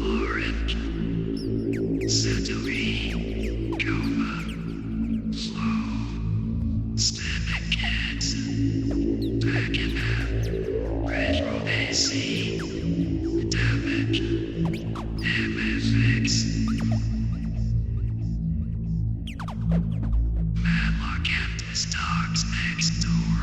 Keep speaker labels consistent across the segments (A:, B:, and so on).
A: Orange. Satori. Coma. Slow. Stomach kids. Packing up. Retro AC. Damage. MFX. Matlock Captain's dogs next door.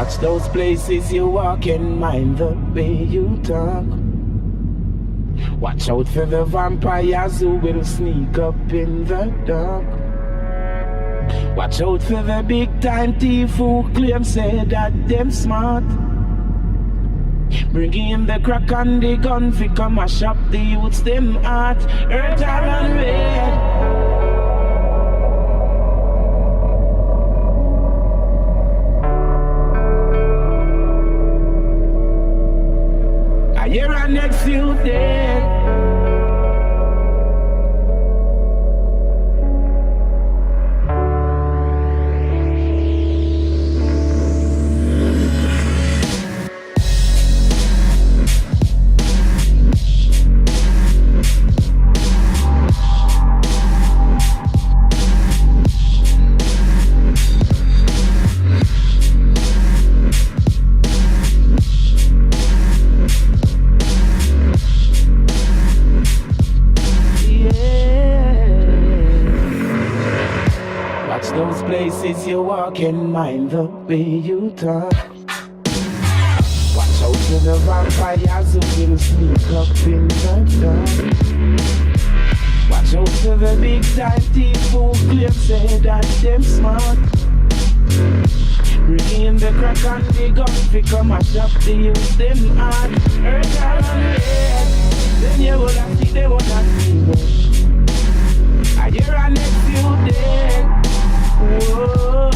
B: Watch those places you walk and mind the way you talk. Watch out for the vampires who will sneak up in the dark. Watch out for the big time thief who claim say that them smart. Bring in the crack and the gun fi come mash up the youths them heart. Earth are on red. I hear our next few dead. Places you walk and mind the way you talk. Watch out for the vampires who will sneak up in the dark. Watch out for the big time thief who claim say that them smart. Bring in the crack and the gun fi come mash up the youth them heart. Earth are on red. Then you will have see they will not see them. I hear our next few dead. Whoa.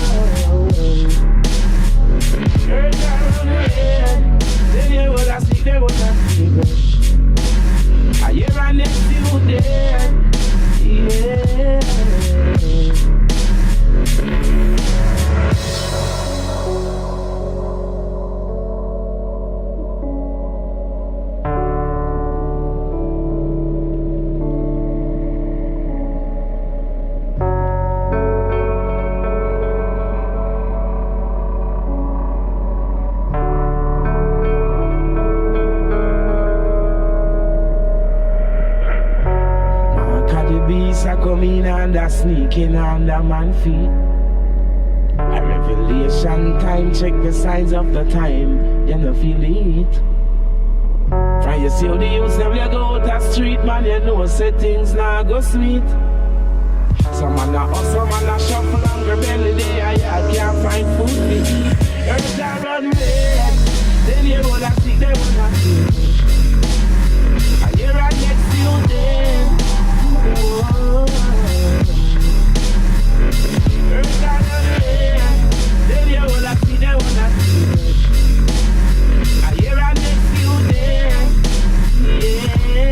B: Earth are on red. Then you will have see they will not see them. I hear our next few dead. Yeah. Coming under, sneaking under man feet. A revelation time, check the signs of the time. You know feel it. From you see how the youths them you go out the street, man, you know settings now go sweet. Some man a hustle, man a shuffle and rebel day. I can't find food to eat. Earth a run red. Then you will have see they will not see. And you're right next to you then. Earth are on red. Then you will have see they will not see. I hear our next few days. Yeah.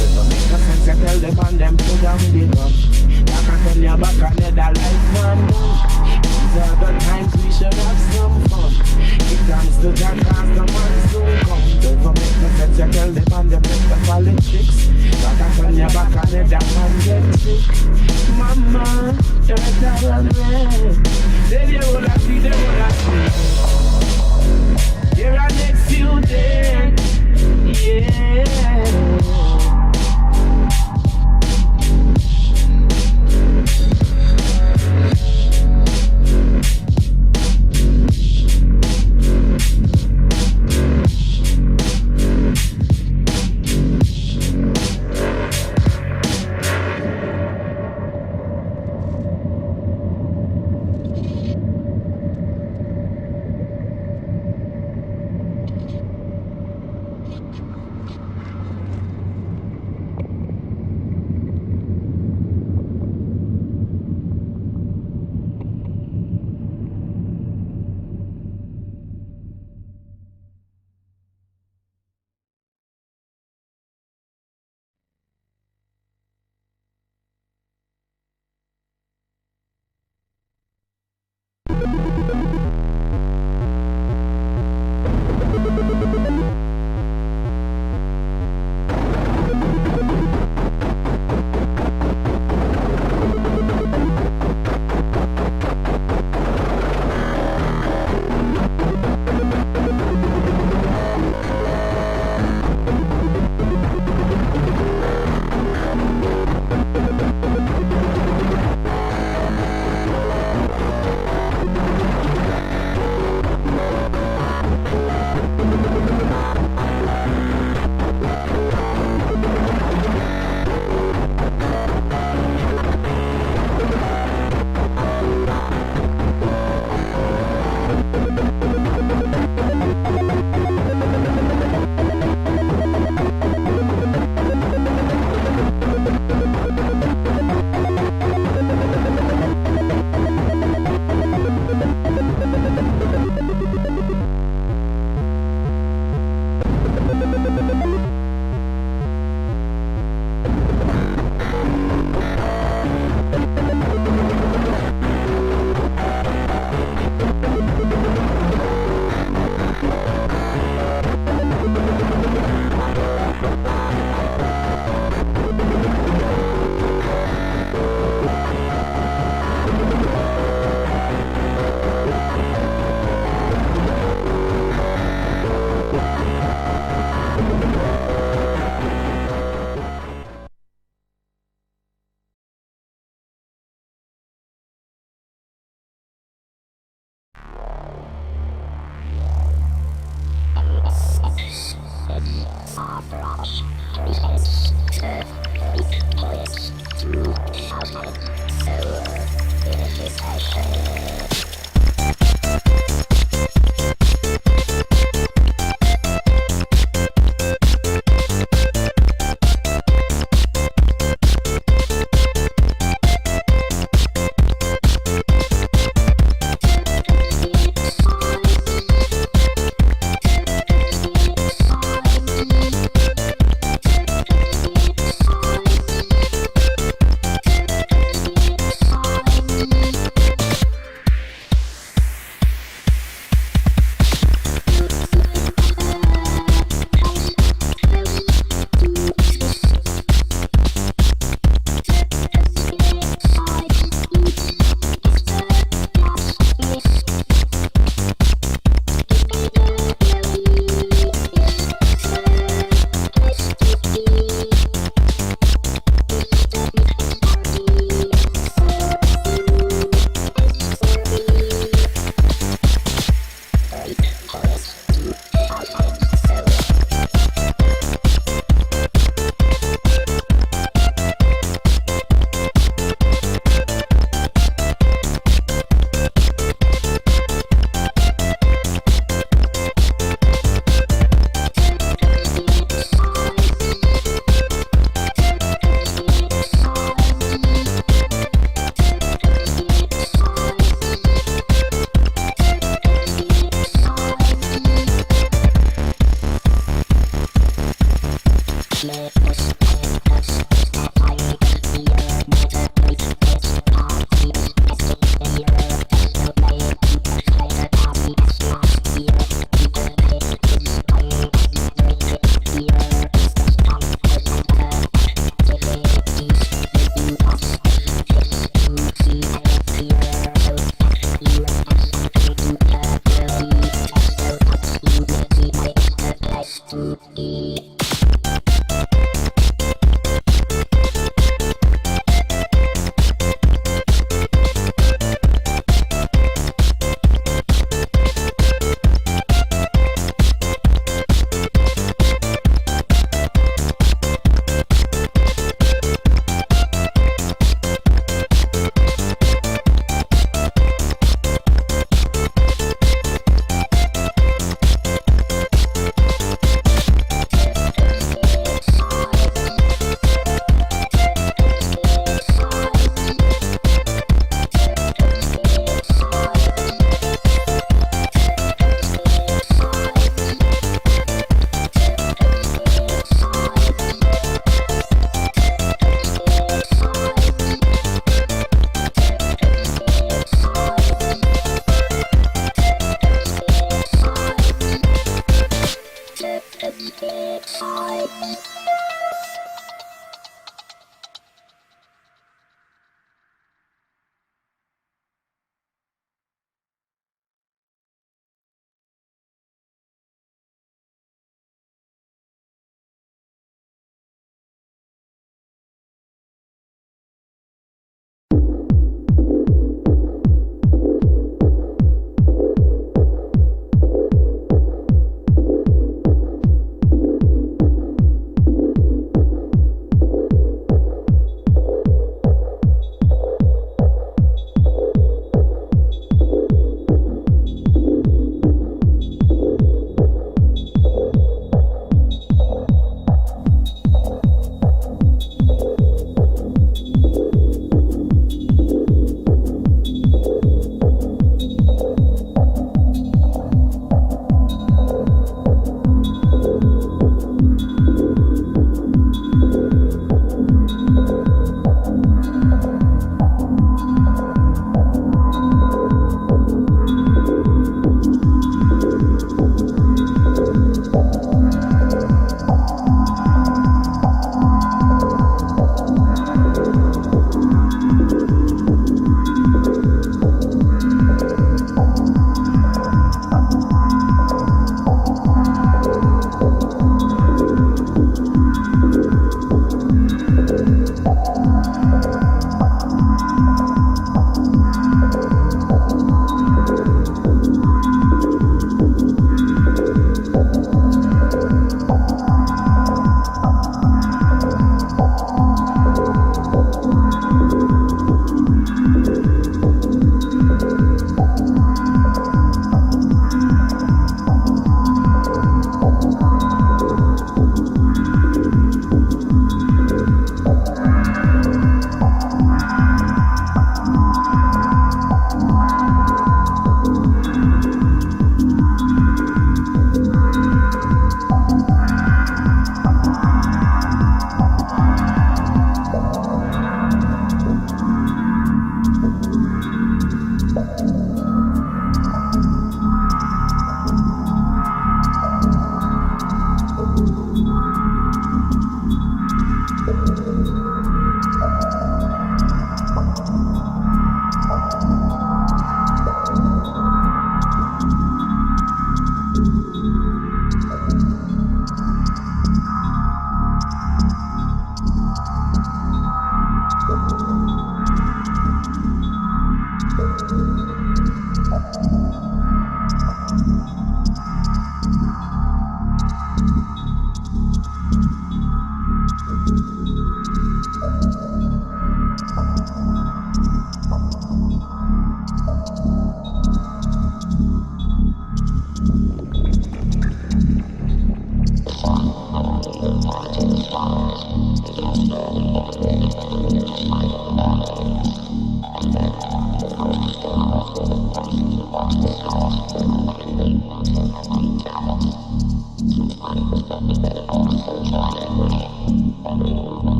B: It don't make no sense to tell them and them put down the gun. You can turn your back and let that life man down. These are the times we should have some fun. Give thanks to Jack as the man soon come. Don't make no sense to tell them and them let the politics. You can turn your back and let that man get sick. Mama, earth are on red. Then you will have see, they will have see. Here are next few days. Yeah.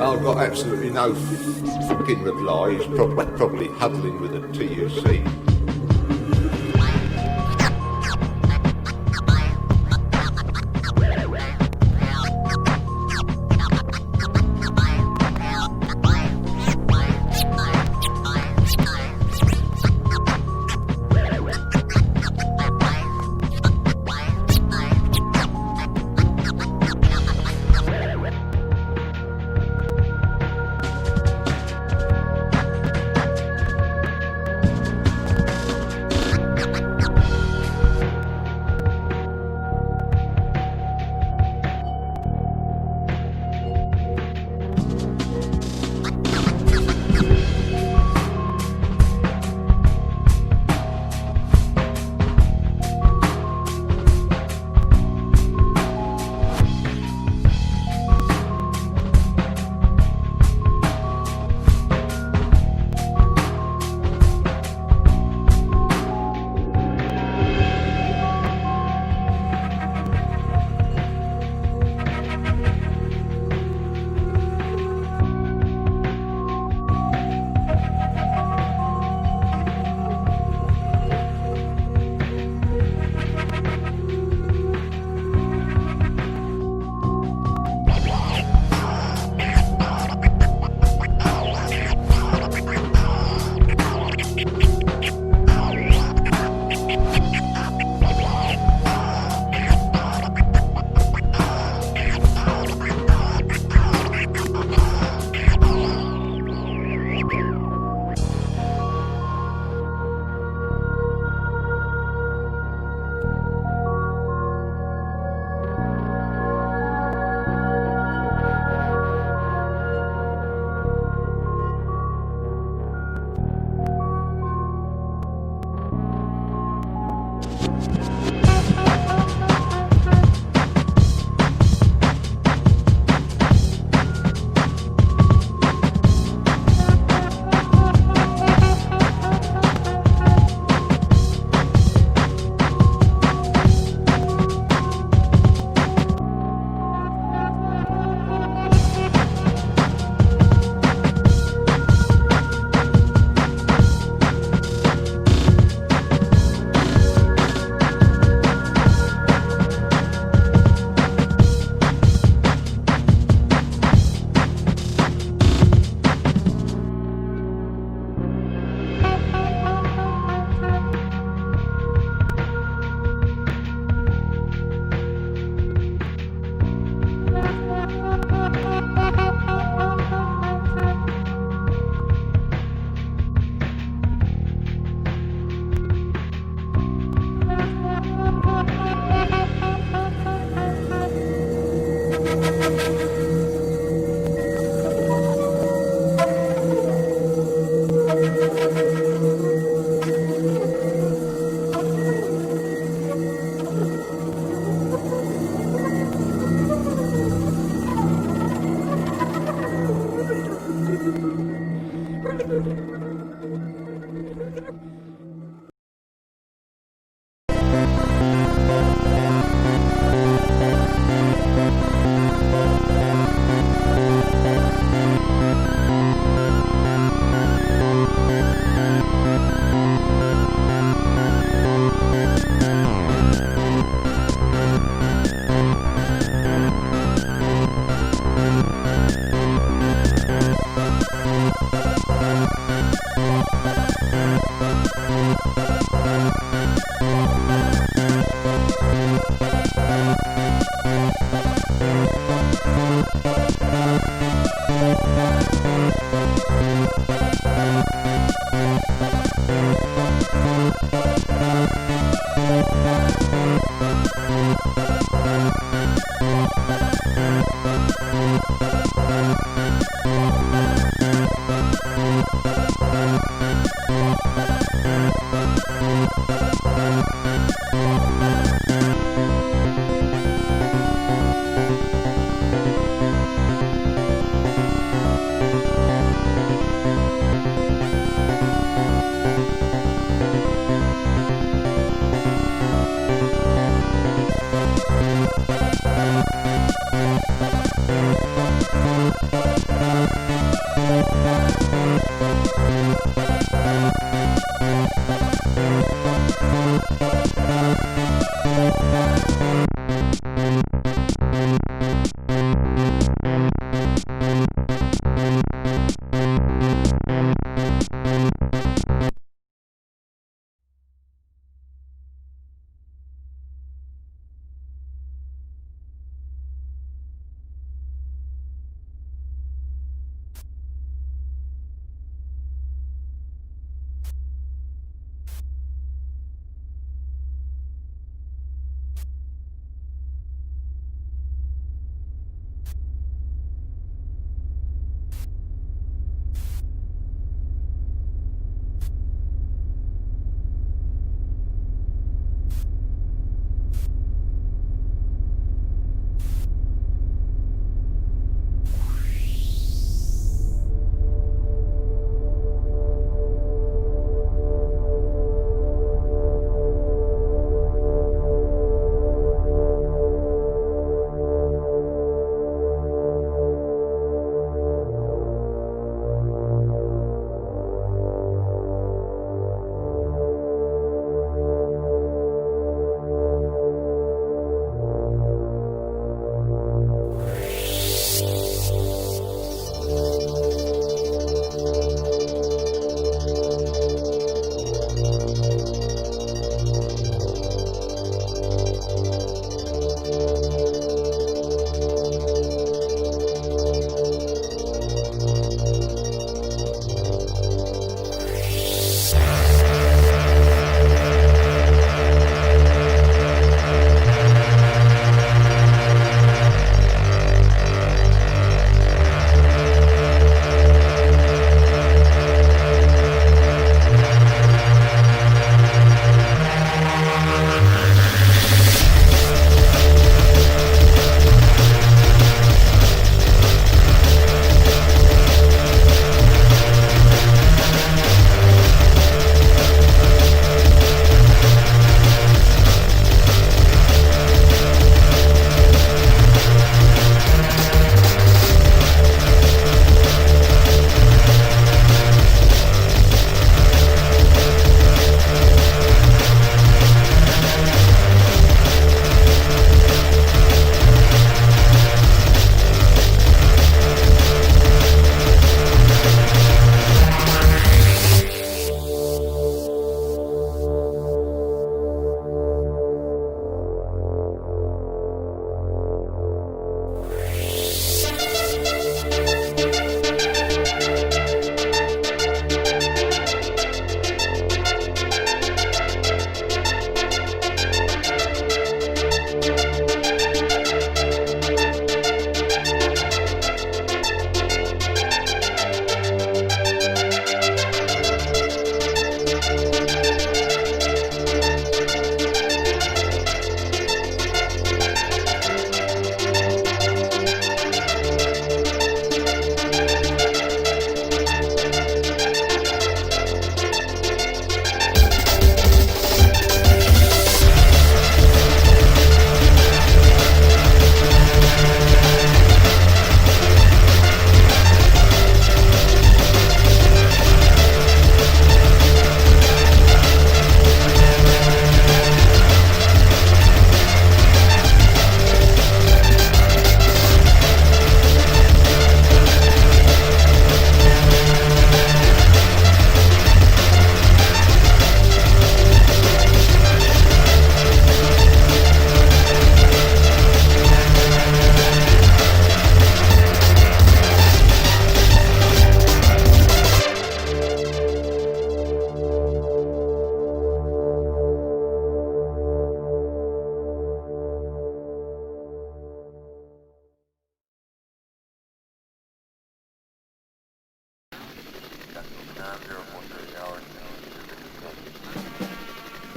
C: I've got absolutely no fucking reply. He's probably huddling with a TUC.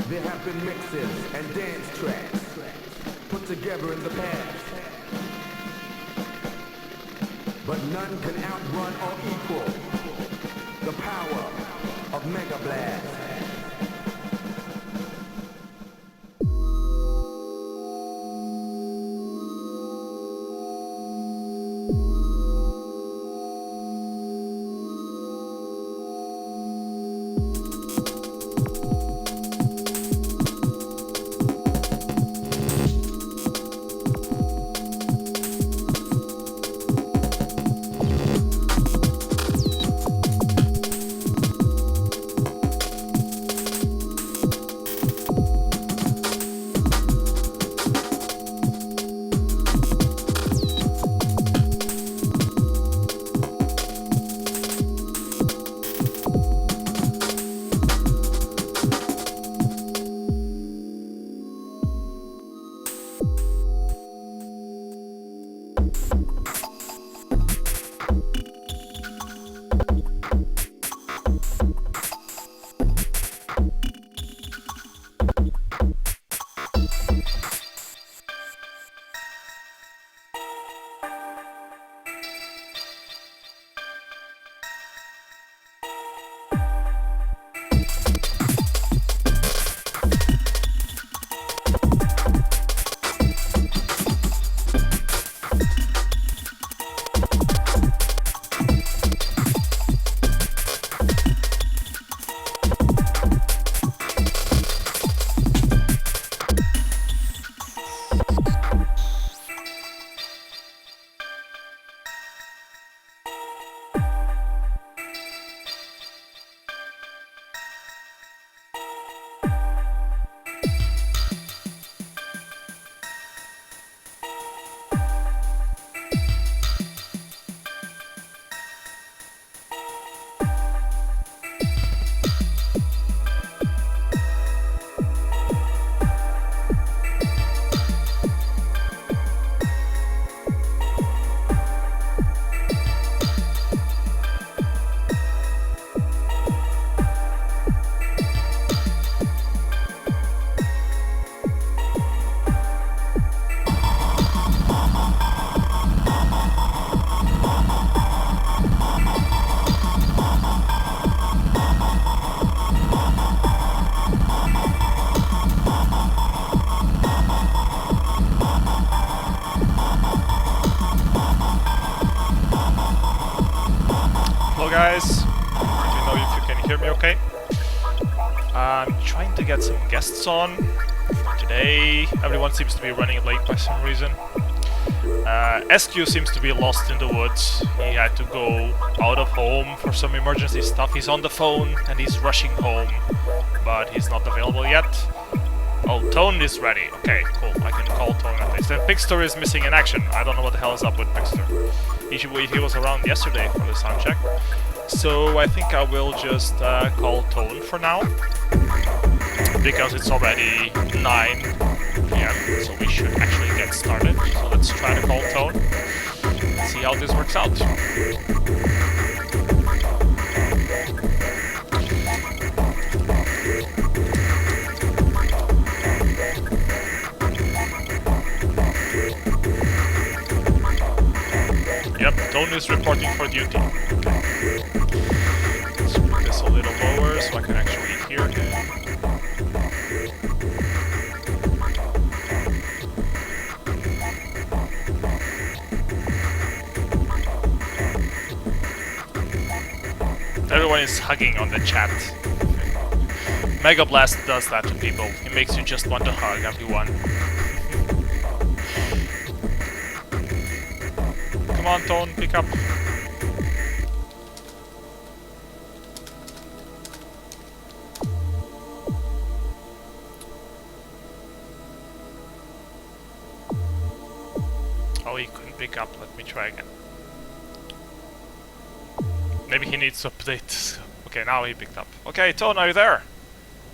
D: There have been mixes and dance tracks put together in the past, but none can outrun or equal the power of Megablast.
E: Guys, let me know if you can hear me okay. I'm trying to get some guests on for today. Everyone seems to be running late by some reason. SQ seems to be lost in the woods. He had to go out of home for some emergency stuff. He's on the phone and he's rushing home, but he's not available yet. Oh, Tone is ready. Okay, cool. I can call Tone at least. And Pixtur is missing in action. I don't know what the hell is up with Pixtur. He was around yesterday for the sound check. So I think I will just call Tone for now, because it's already 9 PM, so we should actually get started. So let's try to call Tone and see how this works out. Yep, Tone is reporting for duty. Let's put this a little lower so I can actually hear him. Everyone is hugging on the chat. Megablast does that to people. It makes you just want to hug everyone. Come on, Tone, pick up. Oh, he couldn't pick up. Let me try again. Maybe he needs to update. Okay, now he picked up. Okay, Tone, are you there?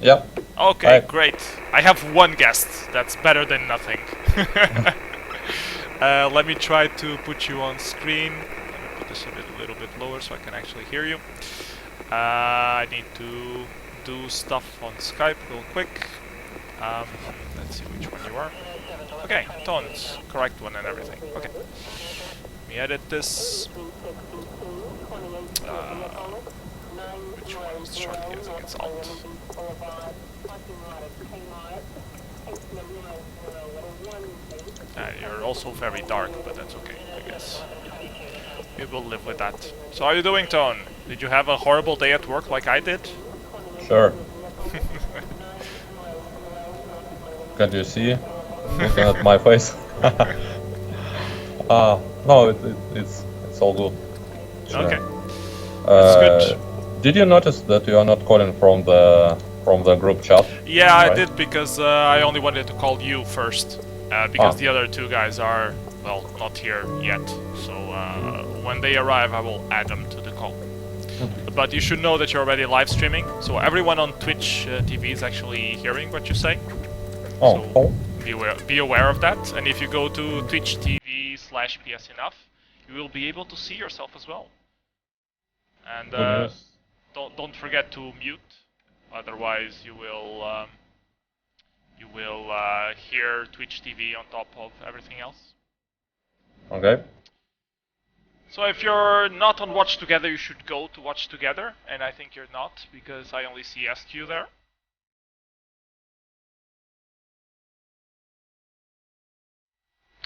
F: Yep.
E: Okay,
F: Hi.
E: great. I have one guest. That's better than nothing. Let me try to put you on screen. Let me put this a little bit lower so I can actually hear you. I need to do stuff on Skype real quick. Let's see which one you are. Okay, tones, correct one and everything. Okay. Let me edit this. Which one is shortly? I think it's Alt. You're also very dark, but that's okay, I guess. We will live with that. So how are you doing, Tone? Did you have a horrible day at work like I did?
F: Sure. Can you see? Looking at my face. No, it's all good. Sure.
E: Okay. That's good.
F: Did you notice that you are not calling from the group chat?
E: Yeah,
F: right?
E: I did because I only wanted to call you first. Because the other two guys are, well, not here yet. So when they arrive, I will add them to the call. But you should know that you're already live streaming, so everyone on Twitch TV is actually hearing what you say.
F: Oh,
E: so
F: cool.
E: Be aware of that. And if you go to Twitch TV/PSEnough, you will be able to see yourself as well. And don't forget to mute, otherwise you will hear Twitch TV on top of everything else.
F: Okay.
E: So if you're not on Watch Together, you should go to Watch Together, and I think you're not, because I only see skrju there.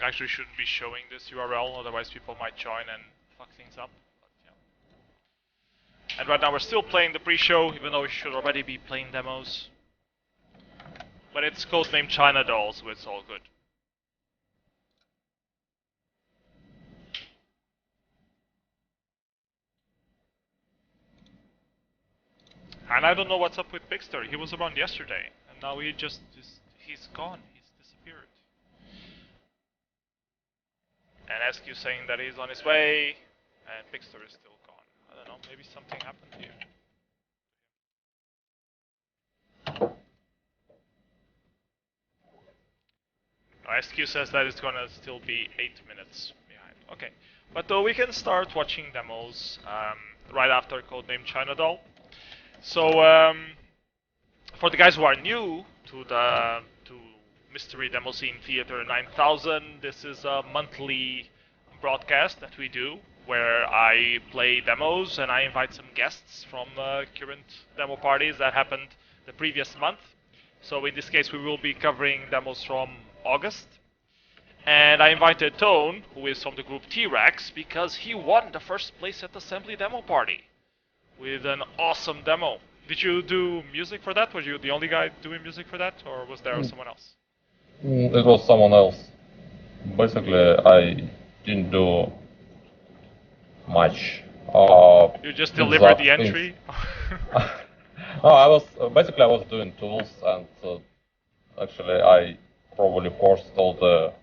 E: Actually shouldn't be showing this URL, otherwise people might join and fuck things up. But, yeah. And right now we're still playing the pre-show, even though we should already be playing demos. But it's codename Chinadoll, so it's all good. And I don't know what's up with Pixtur. He was around yesterday, and now he's gone. He's disappeared. And skrju saying that he's on his way, and Pixtur is still gone. I don't know, maybe something happened to you. skrju says that it's gonna still be 8 minutes behind. Okay, but we can start watching demos right after codename Chinadoll. So for the guys who are new to Mystery Demoscene Theater 9000, this is a monthly broadcast that we do where I play demos and I invite some guests from current demo parties that happened the previous month. So in this case we will be covering demos from August. And I invited Tone, who is from the group T-Rex, because he won the first place at the Assembly demo party with an awesome demo. Did you do music for that? Were you the only guy doing music for that, or was there someone else?
F: It was someone else. Basically, I didn't do much.
E: You just delivered the entry?
F: No, I was doing tools, and actually I probably forced all the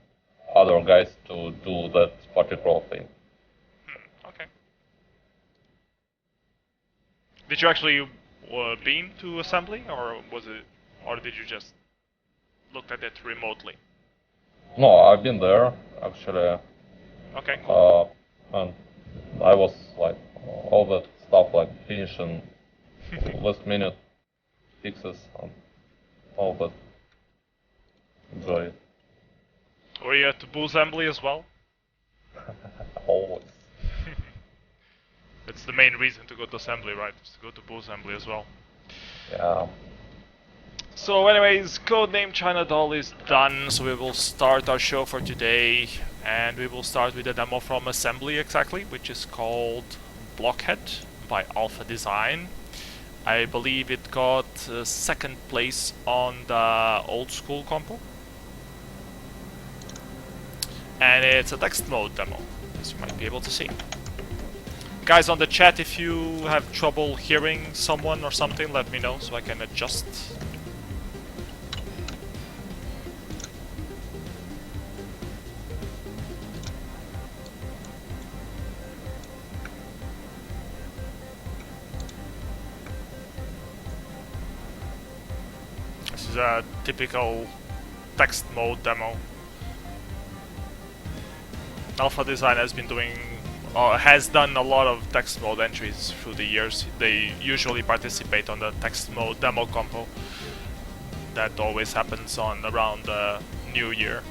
F: other guys to do that particular thing.
E: Okay. Did you actually been to assembly, or did you just look at it remotely?
F: No, I've been there actually.
E: Okay, cool.
F: And I was like all that stuff like finishing last minute fixes and all that. Enjoy it.
E: Were you at the Boo Assembly as well?
F: Always.
E: It's the main reason to go to assembly, right? Is to go to Boo Assembly as well.
F: Yeah.
E: So anyways, codename Chinadoll is done, so we will start our show for today. And we will start with a demo from assembly exactly, which is called Blockhead by Alpha Design. I believe it got second place on the old school compo. And it's a text mode demo, as you might be able to see. Guys on the chat, if you have trouble hearing someone or something, let me know so I can adjust. This is a typical text mode demo. Alpha Design has been doing has done a lot of text mode entries through the years. They usually participate on the text mode demo compo. That always happens on around New Year.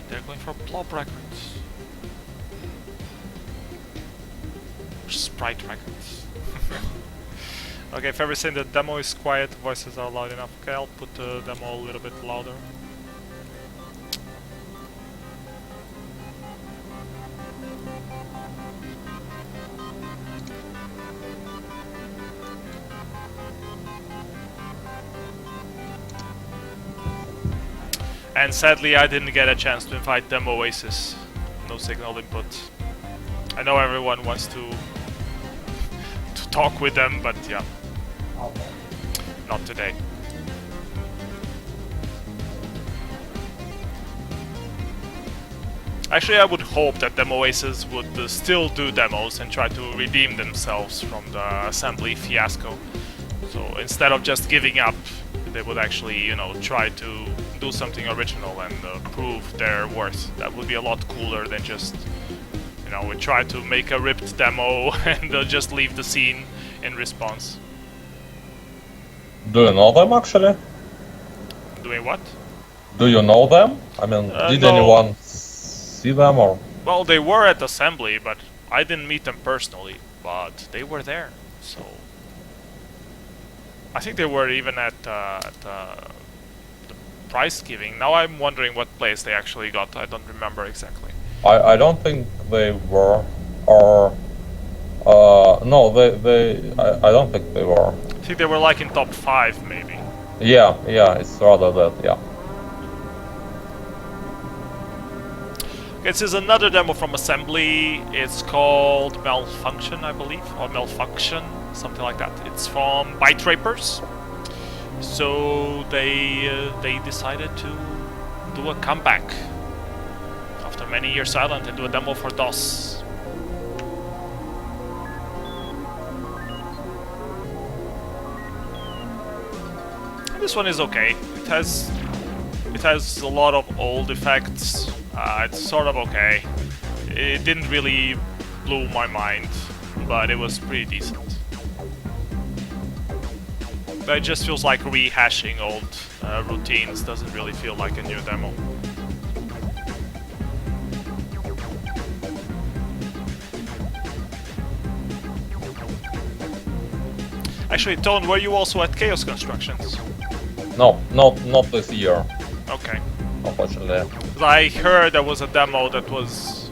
E: They're going for Blob Records. Or Sprite Records. Okay, if ever saying the demo is quiet, voices are loud enough. Okay, I'll put the demo a little bit louder. And sadly, I didn't get a chance to invite them Oasis. No signal input. I know everyone wants to talk with them, but yeah, not today. Actually, I would hope that Demo Oasis would still do demos and try to redeem themselves from the assembly fiasco. So instead of just giving up, they would actually, you know, try to do something original and prove their worth. That would be a lot cooler than just, you know, we try to make a ripped demo and just leave the scene in response.
F: Do you know them actually?
E: Doing what?
F: Do you know them? I mean, did
E: no.
F: anyone see them or?
E: Well, they were at assembly, but I didn't meet them personally, but they were there, so... I think they were even at the prize giving. Now I'm wondering what place they actually got. I don't remember exactly.
F: I don't think they were, or no, I don't think they were.
E: I think they were like in top 5 maybe.
F: Yeah, it's rather that, yeah.
E: This is another demo from assembly. It's called Malfunction, I believe, or Malfunction, something like that. It's from Byterapers. So they decided to do a comeback after many years silent and do a demo for DOS. And this one is okay. It has a lot of old effects. It's sort of okay. It didn't really blow my mind, but it was pretty decent. But it just feels like rehashing old routines, doesn't really feel like a new demo. Actually, Tone, were you also at Chaos Constructions?
F: No, not this year.
E: Okay.
F: Unfortunately.
E: I heard there was a demo that was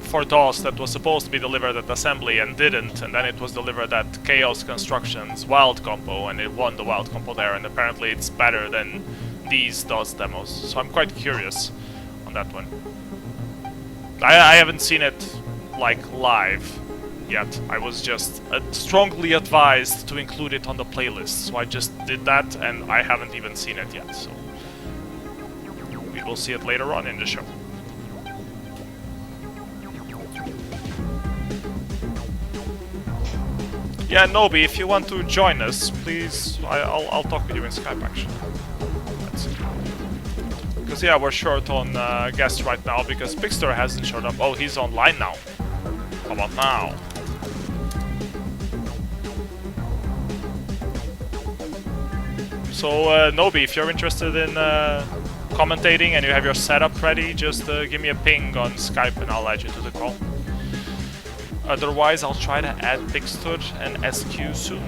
E: for DOS that was supposed to be delivered at assembly and didn't, and then it was delivered at Chaos Constructions Wild Compo and it won the Wild Compo there, and apparently it's better than these DOS demos. So I'm quite curious on that one. I haven't seen it like live yet. I was just strongly advised to include it on the playlist, so I just did that and I haven't even seen it yet. So we will see it later on in the show. Yeah, Nobi, if you want to join us, please, I'll talk with you in Skype actually. That's it. Because yeah, we're short on guests right now because Pixtur hasn't showed up. Oh, he's online now. How about now? So Nobi, if you're interested in commentating and you have your setup ready, just give me a ping on Skype and I'll add you to the call. Otherwise, I'll try to add Pixtur and SQ soon.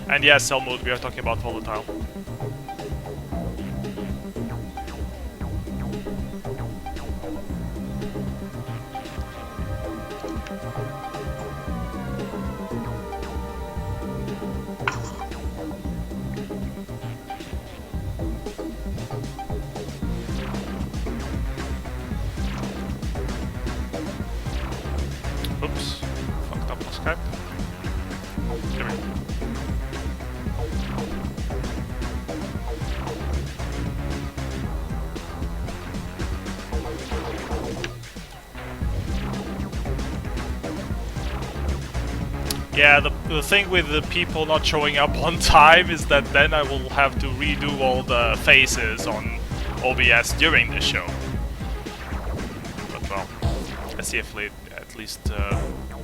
E: And yes, cell mode, we are talking about volatile. Oops, fucked up the Skype. There we go. Yeah, the thing with the people not showing up on time is that then I will have to redo all the faces on OBS during the show. But well, let's see if at least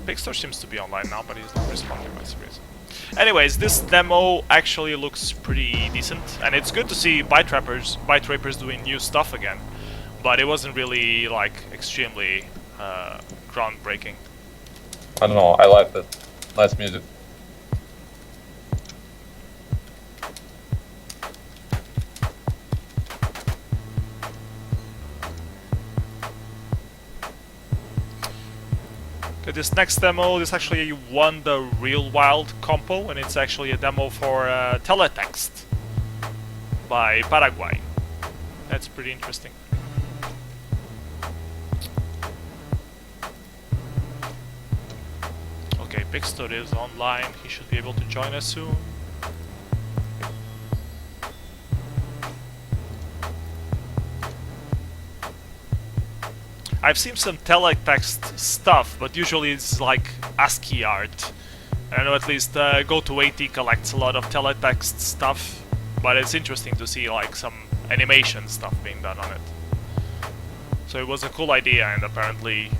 E: Pixtur seems to be online now, but he's not responding by some reason. Anyways, this demo actually looks pretty decent, and it's good to see Byterapers doing new stuff again. But it wasn't really like extremely groundbreaking.
F: I don't know, I liked it. Nice music.
E: Okay, this next demo, this actually won the Real Wild compo, and it's actually a demo for Teletext by Paraguay. That's pretty interesting. Okay, Pixtur is online, he should be able to join us soon. I've seen some teletext stuff, but usually it's like ASCII art. I know at least Go280 collects a lot of teletext stuff, but it's interesting to see like some animation stuff being done on it. So it was a cool idea and apparently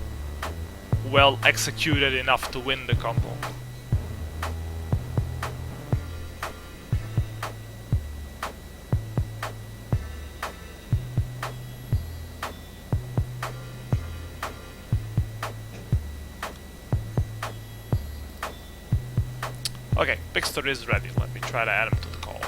E: well executed enough to win the compo. Okay, Pixtur is ready. Let me try to add him to the call.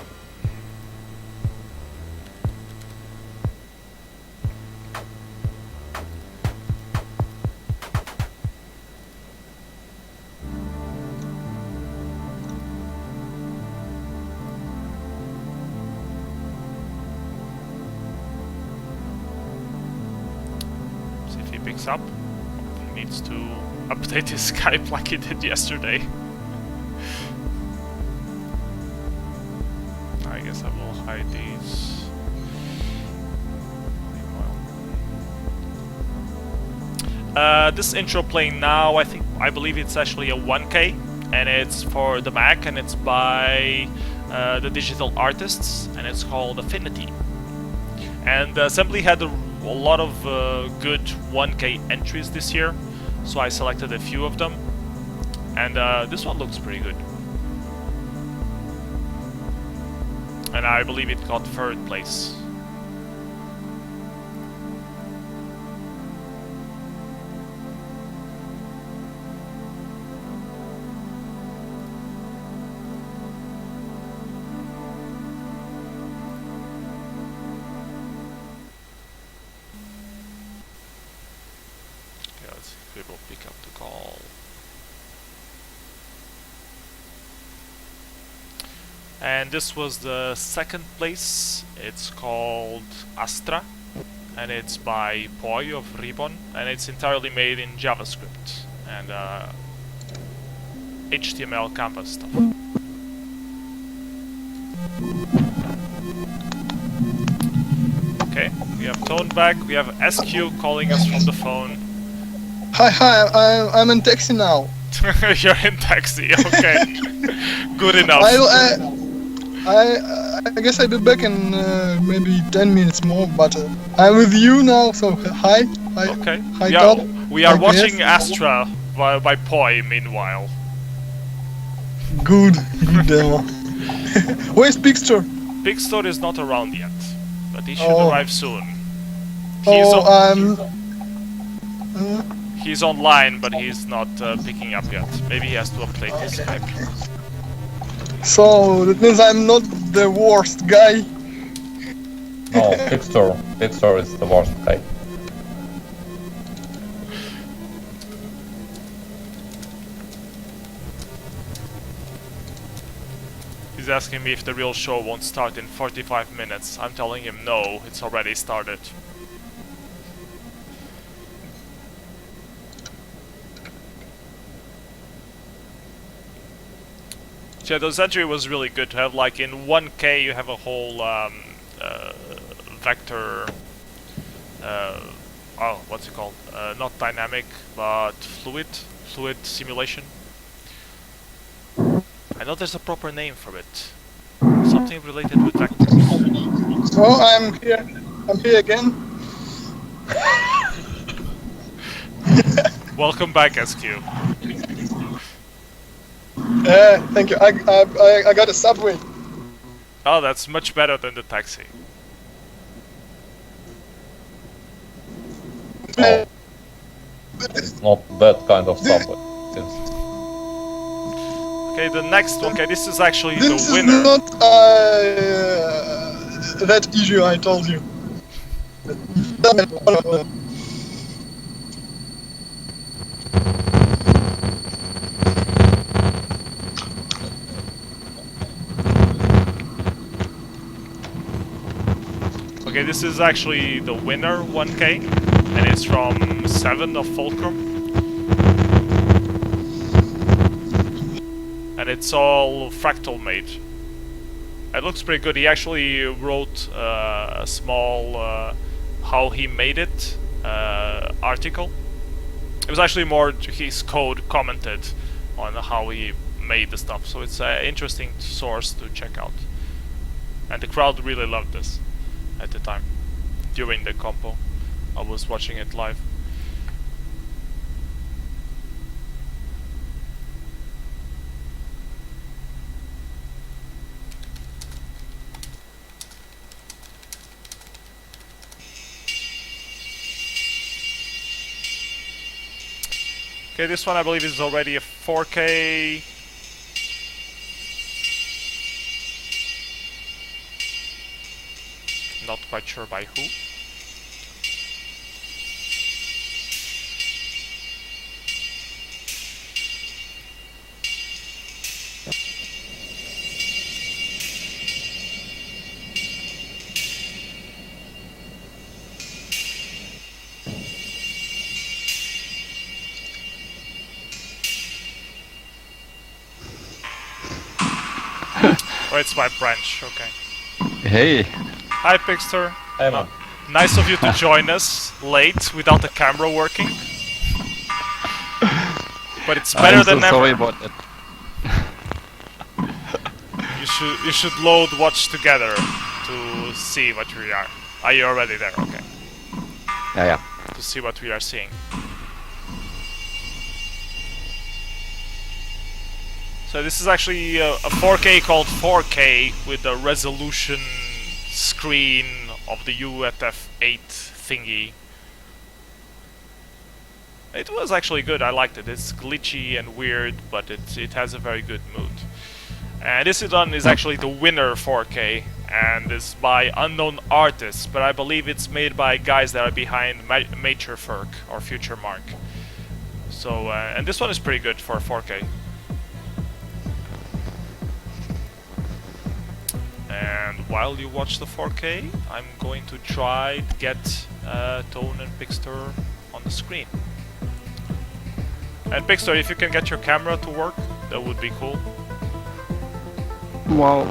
E: See if he picks up. He needs to update his Skype like he did yesterday. I guess I will hide these. This intro playing now, I believe it's actually a 1K, and it's for the Mac, and it's by the digital artists, and it's called Affinity. And Assembly had a lot of good 1K entries this year, so I selected a few of them, and this one looks pretty good. And I believe it got 3rd place. Okay, let's see if we will pick up the call. And this was the 2nd place. It's called Astra, and it's by Poi of Ribbon, and it's entirely made in JavaScript and HTML canvas stuff. Okay, we have Tone back, we have SQ calling us from the phone.
G: Hi, I'm in taxi now.
E: You're in taxi, okay. Good enough.
G: I guess I'll be back in maybe 10 minutes more, but I'm with you now, so hi.
E: Okay.
G: Hi,
E: Yeah,
G: Todd.
E: we are
G: Hi,
E: watching
G: yes.
E: Astra by Poi meanwhile.
G: Good demo. Where's Pixtur?
E: Pixtur is not around yet, but he should
G: Oh.
E: arrive soon. He's online, but he's not picking up yet. Maybe he has to update his Skype.
G: So that means I'm not the worst guy.
F: No, Pixtur is the worst guy.
E: He's asking me if the real show won't start in 45 minutes. I'm telling him no, it's already started. Shadow's entry was really good to have, like in 1K you have a whole vector, what's it called? Not dynamic, but fluid simulation. I know there's a proper name for it. Something related with vectors.
G: Oh, I'm here. I'm here again.
E: Welcome back, SQ.
G: Thank you. I got a subway.
E: Oh, that's much better than the taxi.
F: Oh. It's not that kind of subway. It's
E: Okay, the next one. Okay, this is actually
G: This
E: the
G: is
E: winner.
G: not that issue I told you.
E: Okay, this is actually the winner 1K, and it's from 7 of Fulcrum. And it's all fractal made. It looks pretty good. He actually wrote a small how he made it article. It was actually more his code commented on how he made the stuff, so it's an interesting source to check out. And the crowd really loved this at the time, during the compo. I was watching it live. Okay, this one I believe is already a 4K. Not quite sure by who. Oh, it's my branch, okay.
H: Hey,
E: Hi, Pixtur.
F: Hey, man.
E: Nice of you to join us late without the camera working. But it's better
H: I'm so
E: than ever.
H: sorry about that.
E: You should load watch together to see what we are. Are you already there? Okay.
H: Yeah.
E: To see what we are seeing. So this is actually a 4K called 4K with a resolution screen of the UFF8 thingy. It was actually good, I liked it. It's glitchy and weird, but it has a very good mood. And this one is actually the winner 4K, and is by unknown artists, but I believe it's made by guys that are behind Major Ferk or Future Mark. So, and this one is pretty good for 4K. And while you watch the 4K, I'm going to try to get Tone and Pixtur on the screen. And Pixtur, if you can get your camera to work, that would be cool.
H: Wow.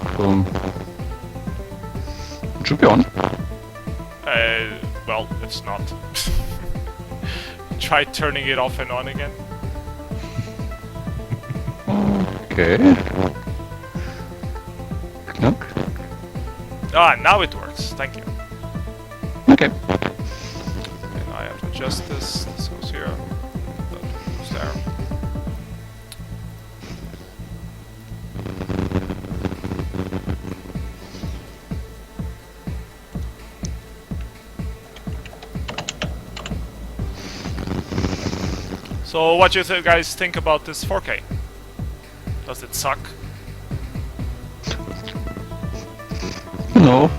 H: It should be on.
E: Well, it's not. Try turning it off and on again.
H: Okay. Knock.
E: Ah, now it works. Thank you.
H: Okay.
E: And I have to adjust this. This goes here. That goes there. So, what do you guys think about this 4K? Does it suck?
H: No.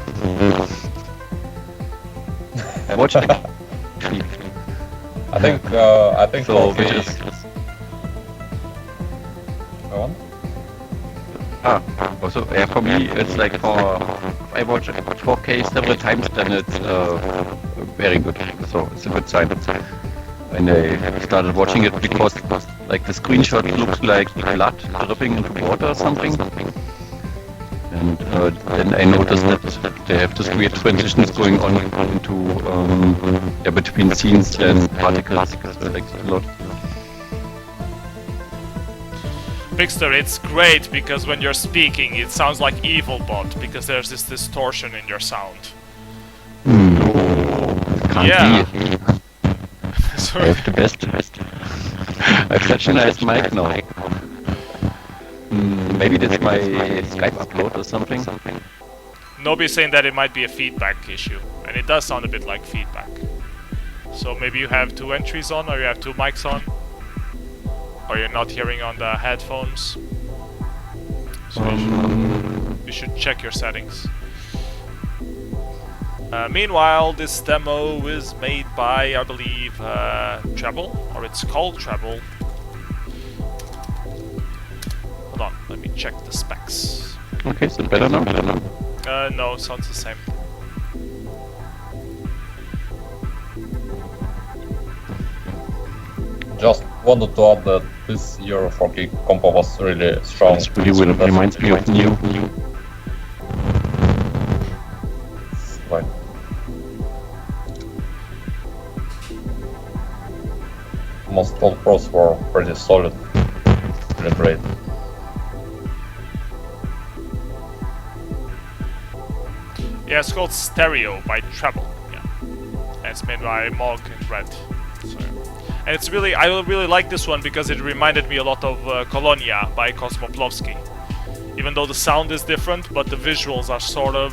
H: Watch it.
F: I think
H: So,
F: 4K
H: which
F: is...
H: is...
F: Go on.
H: Also, yeah, for me, it's like I watch 4K several times, then it's very good. So, it's a good sign. And I started watching it because, like, the screenshot looks like blood dripping into water or something. And then I noticed that they have this weird transitions going on into between scenes and particles, like a lot.
E: Pixtur, it's great because when you're speaking, it sounds like EvilBot because there's this distortion in your sound.
H: Can't
E: Yeah.
H: be.
E: So-
H: I have the best. I have such a nice mic now. Maybe that's my Skype upload or something.
E: Nobody's saying that it might be a feedback issue, and it does sound a bit like feedback. So maybe you have 2 entries on, or you have 2 mics on, or you're not hearing on the headphones. So you should check your settings. Meanwhile, this demo is made by, I believe, Treble, or it's called Treble. Hold on, let me check the specs.
H: Okay, so better now.
E: No, sounds the same.
F: Just wanted to add that this year 4K compo was really strong.
H: This really reminds me of new.
F: Like, most all pros were pretty solid, really great.
E: Yeah, it's called Stereo by Treble. Yeah, and it's made by Mog in Red. So, and it's really, I really like this one because it reminded me a lot of Colonia by Kosmoplovsky. Even though the sound is different, but the visuals are sort of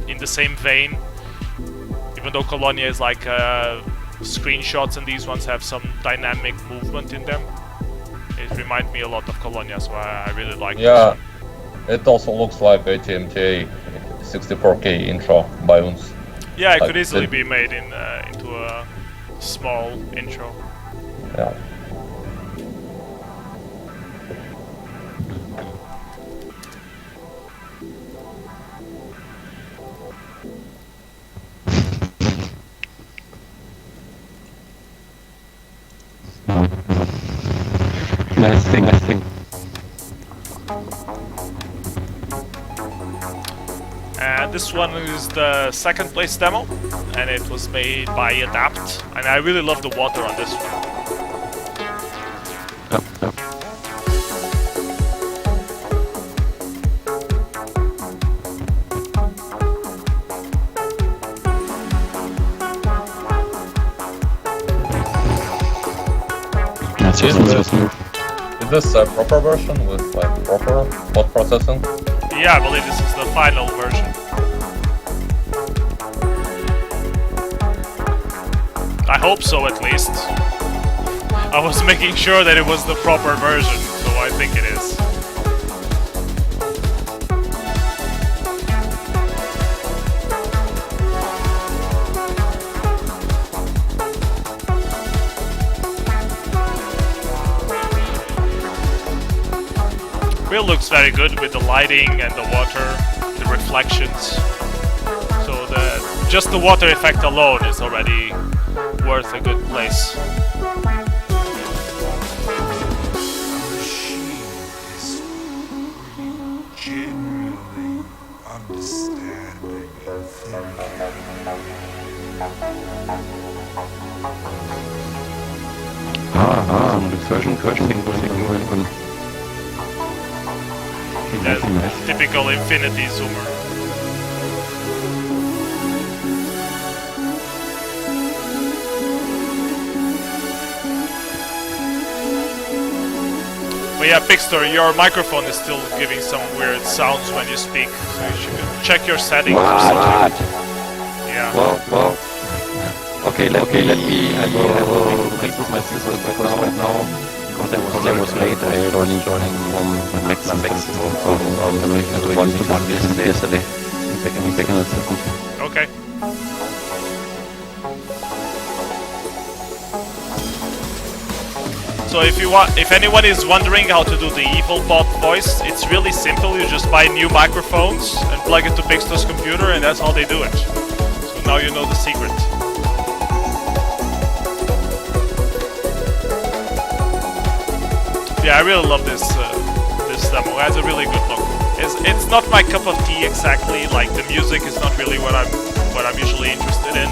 E: in the same vein. Even though Colonia is like screenshots, and these ones have some dynamic movement in them. It reminds me a lot of Colonia, so I really like this one.
F: It also looks like a TMTA 64K intro by Uns.
E: Yeah, it could easily be made into a small intro.
F: Yeah.
H: Nice thing.
E: And this one is the second place demo, and it was made by Adapt, and I really love the water on this one.
H: That's so smooth.
F: Is this a proper version with like proper bot processing?
E: Yeah, I believe this is the final version. I hope so, at least. I was making sure that it was the proper version, so I think it is. It looks very good with the lighting and the water, the reflections. So just the water effect alone is already worth a good place.
A: Genuinely understanding
E: That typical Infinity zoomer. But yeah, Pixtur, your microphone is still giving some weird sounds when you speak, so you should check your settings or something. Yeah.
H: Well. Okay, let me. I will fix my system because right now, because I was late, I joining from Megablast, so I want to one yesterday. I'm back in a second.
E: Okay. So if anyone is wondering how to do the EvilBot voice, it's really simple. You just buy new microphones and plug it to Pixtur's computer, and that's how they do it. So now you know the secret. Yeah, I really love this this demo. It has a really good look. It's not my cup of tea exactly. Like the music is not really what I'm usually interested in,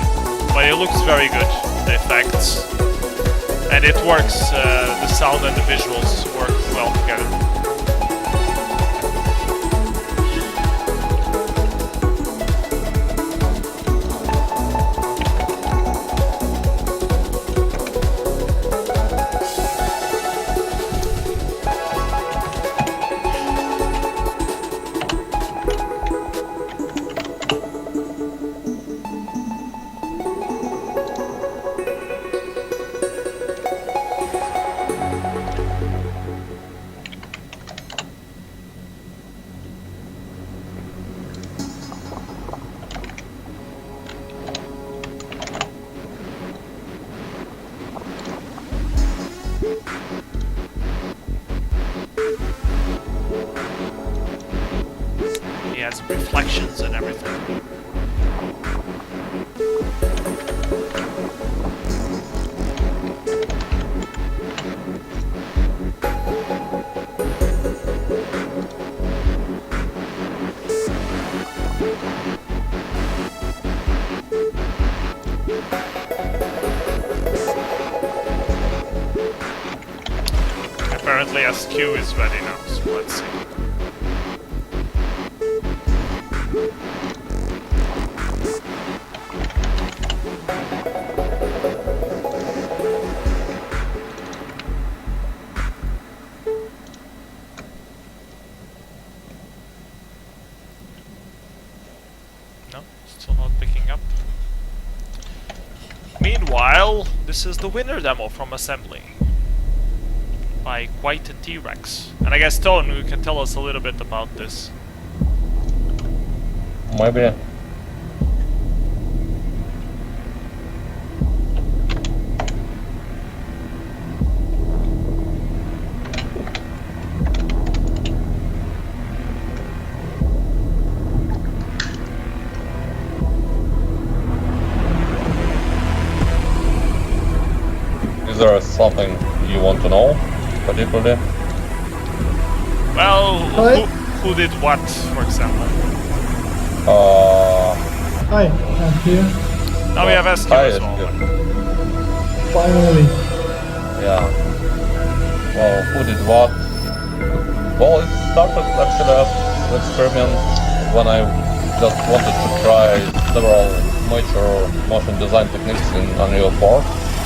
E: but it looks very good. The effects, And it works, the sound and the visuals work well together. Reflections and everything. Apparently skrju is ready now, so let's see. Meanwhile, this is the winner demo from Assembly by Quite a T-Rex. And I guess, Tone, you can tell us a little bit about this.
F: Maybe. Is there something you want to know, particularly?
E: Well, who did what, for example?
G: Hi, I'm here.
E: Now we have SQ
F: Hi,
E: as well.
G: Finally.
F: Yeah. Well, who did what? Well, it started actually as an experiment when I just wanted to try several major motion design techniques in Unreal 4.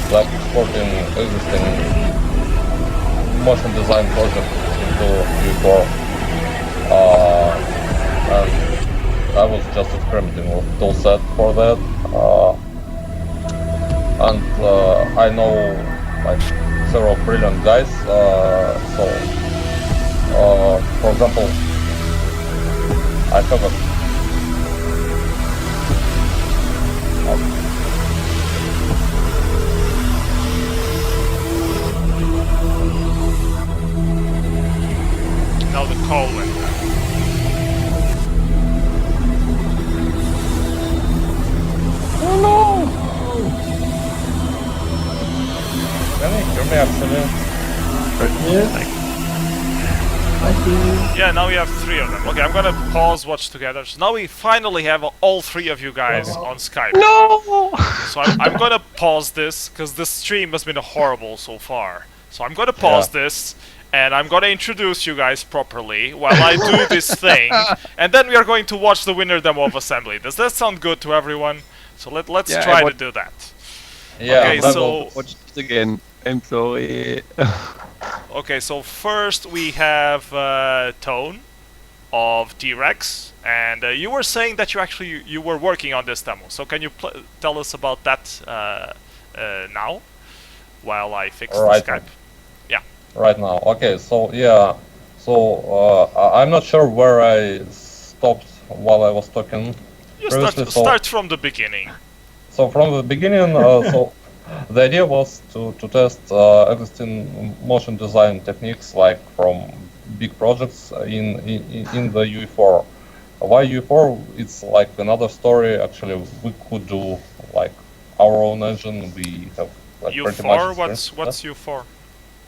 F: Like exporting existing motion design projects into UE4. And I was just experimenting with toolset for that. And I know like several brilliant guys. So, for example, I have a
E: Now the call went back.
F: Oh no! Can you hear me actually?
G: Yes. I see.
E: Yeah, now we have 3 of them. Okay, I'm gonna pause watch together. So now we finally have all 3 of you guys on Skype.
H: No!
E: So I'm gonna pause this, because the stream has been horrible so far. So I'm gonna pause this, and I'm gonna introduce you guys properly while I do this thing, and then we are going to watch the winner demo of Assembly. Does that sound good to everyone? So let's try to do that.
F: Yeah,
E: okay, so
H: watch it again. I'm sorry.
E: okay, so first we have Tone of T-Rex, and you were saying that you were working on this demo. So can you tell us about that now, while I fix the Skype?
F: Right now. Okay, so yeah, so I'm not sure where I stopped while I was talking.
E: You start from the beginning.
F: So from the beginning, so the idea was to test existing motion design techniques like from big projects in the UE4. Why UE4? It's like another story. Actually, we could do like our own engine. We have like pretty much
E: UE4? What's UE4?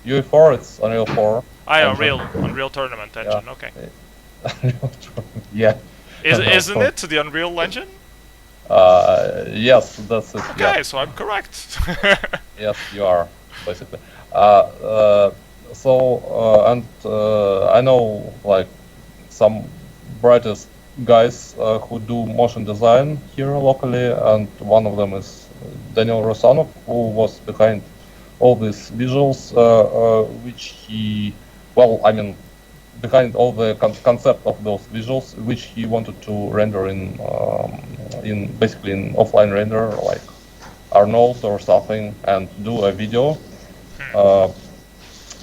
F: UE4, it's Unreal 4.
E: Unreal Tournament engine, yeah. Okay.
F: Yeah.
E: Isn't it the Unreal engine?
F: Yes, that's it.
E: Okay,
F: yeah.
E: so I'm correct.
F: Yes, you are. basically. I know like some brightest guys who do motion design here locally, and one of them is Daniel Rosanov, who was behind all these visuals, which he, well, I mean, behind all the concept of those visuals, which he wanted to render in basically in offline render, like Arnold or something, and do a video.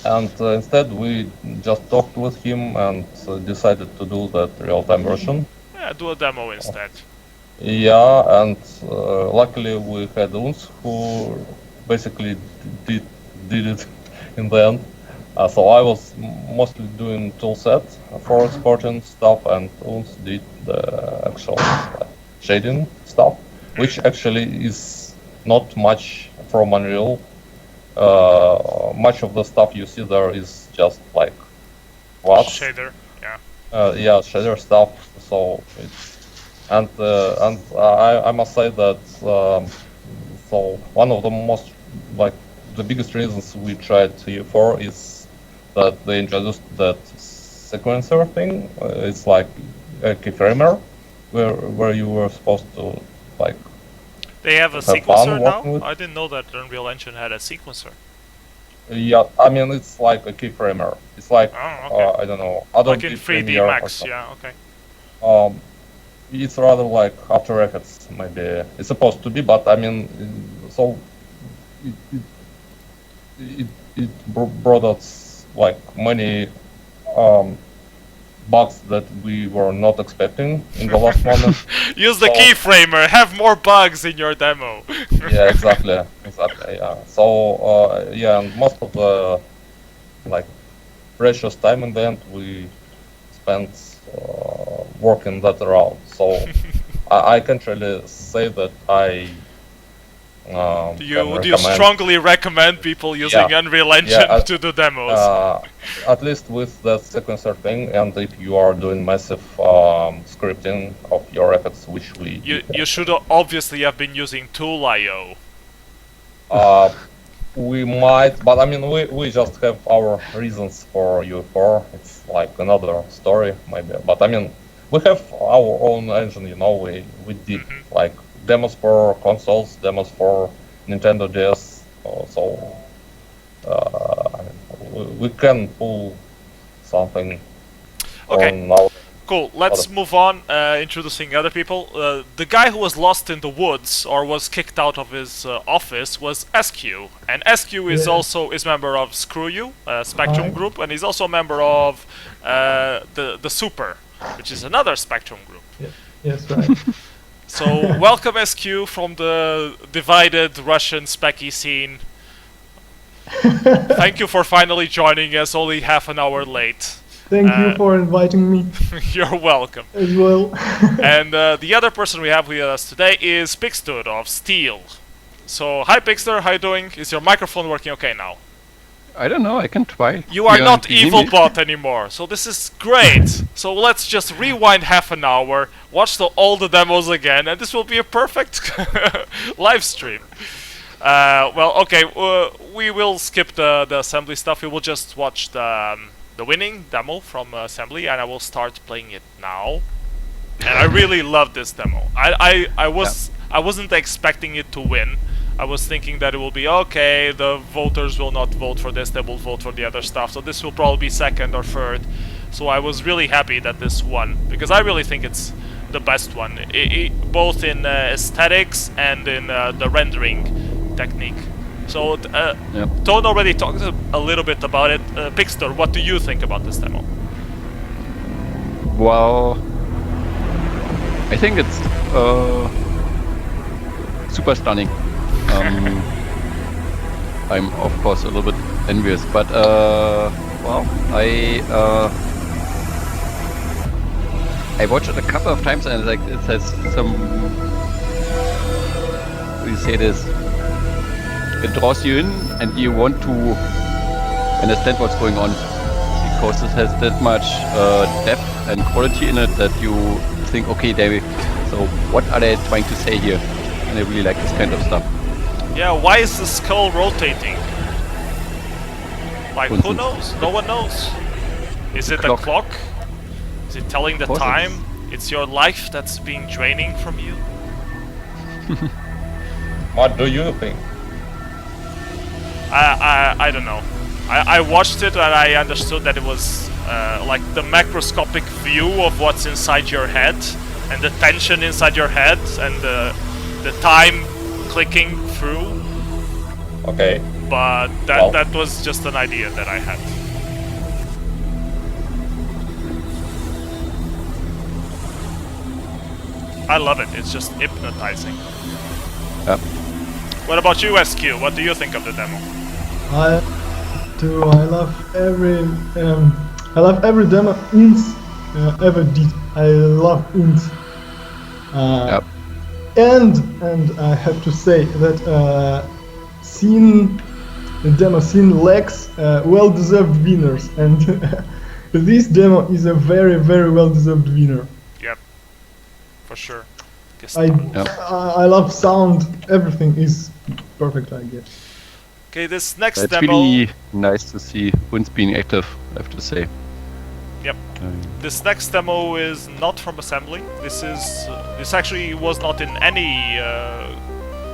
F: Instead, we just talked with him and decided to do that real-time version.
E: Yeah, do a demo instead.
F: Yeah, and luckily we had Uns who basically did it in the end. So I was mostly doing toolset for exporting stuff, and Uns did the actual shading stuff, which actually is not much from Unreal. Much of the stuff you see there is just like what?
E: Shader, yeah.
F: Yeah, shader stuff. So it's and I must say that so one of the most like the biggest reasons we tried U4 is that they introduced that sequencer thing. It's like a keyframer where you were supposed to like.
E: They have a sequencer now? I didn't know that Unreal Engine had a sequencer.
F: Yeah, I mean it's like a keyframer. It's like
E: okay.
F: I don't know,
E: like in 3D Max, yeah, okay.
F: It's rather like After Effects, maybe it's supposed to be, but I mean, so it brought us like many bugs that we were not expecting in the last moment.
E: Use the keyframer, have more bugs in your demo.
F: Yeah, exactly, yeah. So, yeah, and most of the, like, precious time in the end we spent working that around. So, I can't really say that I
E: do you strongly recommend people using Unreal Engine to do demos?
F: At least with that sequencer thing, and if you are doing massive scripting of your effects, which we
E: you should obviously have been using Tool.io.
F: We might, but I mean we just have our reasons for U4. It's like another story maybe, but I mean we have our own engine, you know. We did like demos for consoles, demos for Nintendo DS, so we can pull something.
E: Okay, cool. Let's move on, introducing other people. The guy who was lost in the woods, or was kicked out of his office, was skrju. And skrju is also member of skrju, Spectrum group, and he's also a member of the Super, which is another Spectrum group.
I: Yeah. Yes, right.
E: So, welcome skrju from the divided Russian specky scene. Thank you for finally joining us, only half an hour late.
I: Thank you for inviting me.
E: You're welcome.
I: As well.
E: And the other person we have with us today is Pixtur of Steel. So, hi Pixtur, how you doing? Is your microphone working okay now?
H: I don't know, I can try.
E: You are not EvilBot anymore, so this is great. So let's just rewind half an hour, watch all the demos again, and this will be a perfect live stream. Well, okay, we will skip the assembly stuff. We will just watch the winning demo from assembly, and I will start playing it now. And I really love this demo. I wasn't expecting it to win. I was thinking that it will be okay, the voters will not vote for this, they will vote for the other stuff, so this will probably be second or third. So I was really happy that this won, because I really think it's the best one, both in aesthetics and in the rendering technique. So Toad already talked a little bit about it. Pixtur, what do you think about this demo?
H: Well, I think it's super stunning. I'm of course a little bit envious, but well, I watched it a couple of times, and like it has some, you say this, it draws you in and you want to understand what's going on, because it has that much depth and quality in it that you think, okay, so what are they trying to say here? And I really like this kind of stuff.
E: Yeah, why is the skull rotating? Like, who knows? No one knows. Is it a clock? Is it telling the time? It's your life that's being draining from you?
F: What do you think?
E: I don't know. I watched it and I understood that it was like the macroscopic view of what's inside your head and the tension inside your head and the time clicking through.
F: Okay.
E: But that was just an idea that I had. I love it. It's just hypnotizing.
H: Yep.
E: What about you, SQ? What do you think of the demo?
I: I love every demo Unz ever did. I love Unz.
H: Yep.
I: And I have to say that the demo scene lacks well-deserved winners, and this demo is a very, very well-deserved winner.
E: Yep, for sure.
I: I love sound. Everything is perfect, I guess.
E: Okay, this next
H: It's
E: demo.
H: really nice to see Unz being active, I have to say.
E: Yep. This next demo is not from assembly. This actually was not in any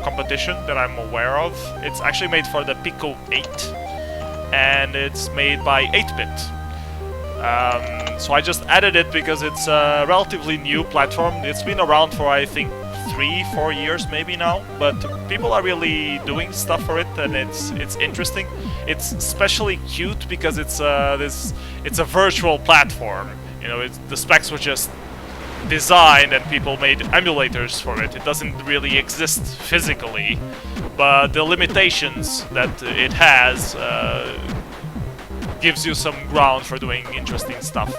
E: competition that I'm aware of. It's actually made for the Pico 8, and it's made by 8-bit. So I just added it because it's a relatively new platform. It's been around for, I think, 3-4 years maybe now, but people are really doing stuff for it, and it's interesting. It's especially cute because it's a virtual platform. You know, the specs were just designed and people made emulators for it. It doesn't really exist physically, but the limitations that it has gives you some ground for doing interesting stuff.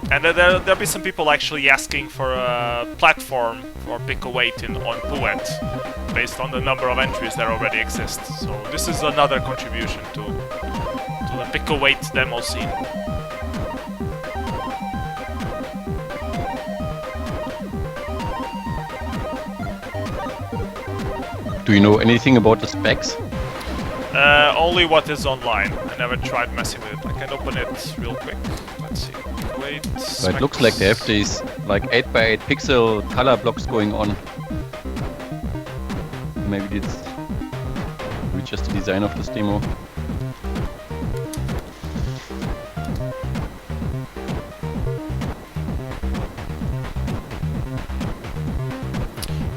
E: And there'll be some people actually asking for a platform for Pico 8 on Puet, based on the number of entries that already exist. So this is another contribution to the Pico 8 demo scene.
H: Do you know anything about the specs?
E: Only what is online. I never tried messing with it. I can open it real quick. Let's see. Wait.
H: So it looks like they have these like 8x8 pixel color blocks going on. Maybe it's just the design of this demo.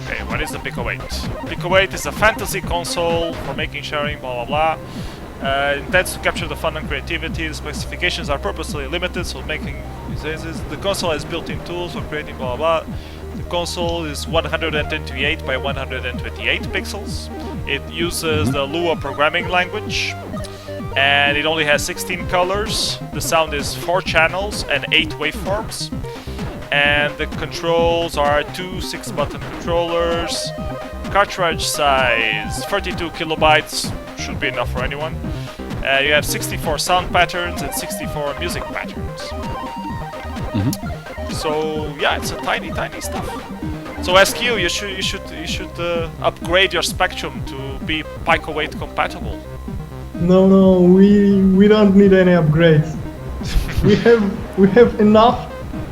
E: Okay, what is the Pico 8? Pico 8 is a fantasy console for making, sharing, blah blah blah. Intends to capture the fun and creativity. The specifications are purposely limited, so making the console has built-in tools for creating blah blah blah. The console is 128 by 128 pixels. It uses the Lua programming language, and it only has 16 colors. The sound is 4 channels and 8 waveforms. And the controls are 2 6-button controllers. Cartridge size 32 kilobytes, should be enough for anyone. You have 64 sound patterns and 64 music patterns. So yeah, it's a tiny stuff. So SQ, you should upgrade your Spectrum to be Pico 8 compatible.
I: No, we don't need any upgrades. we have enough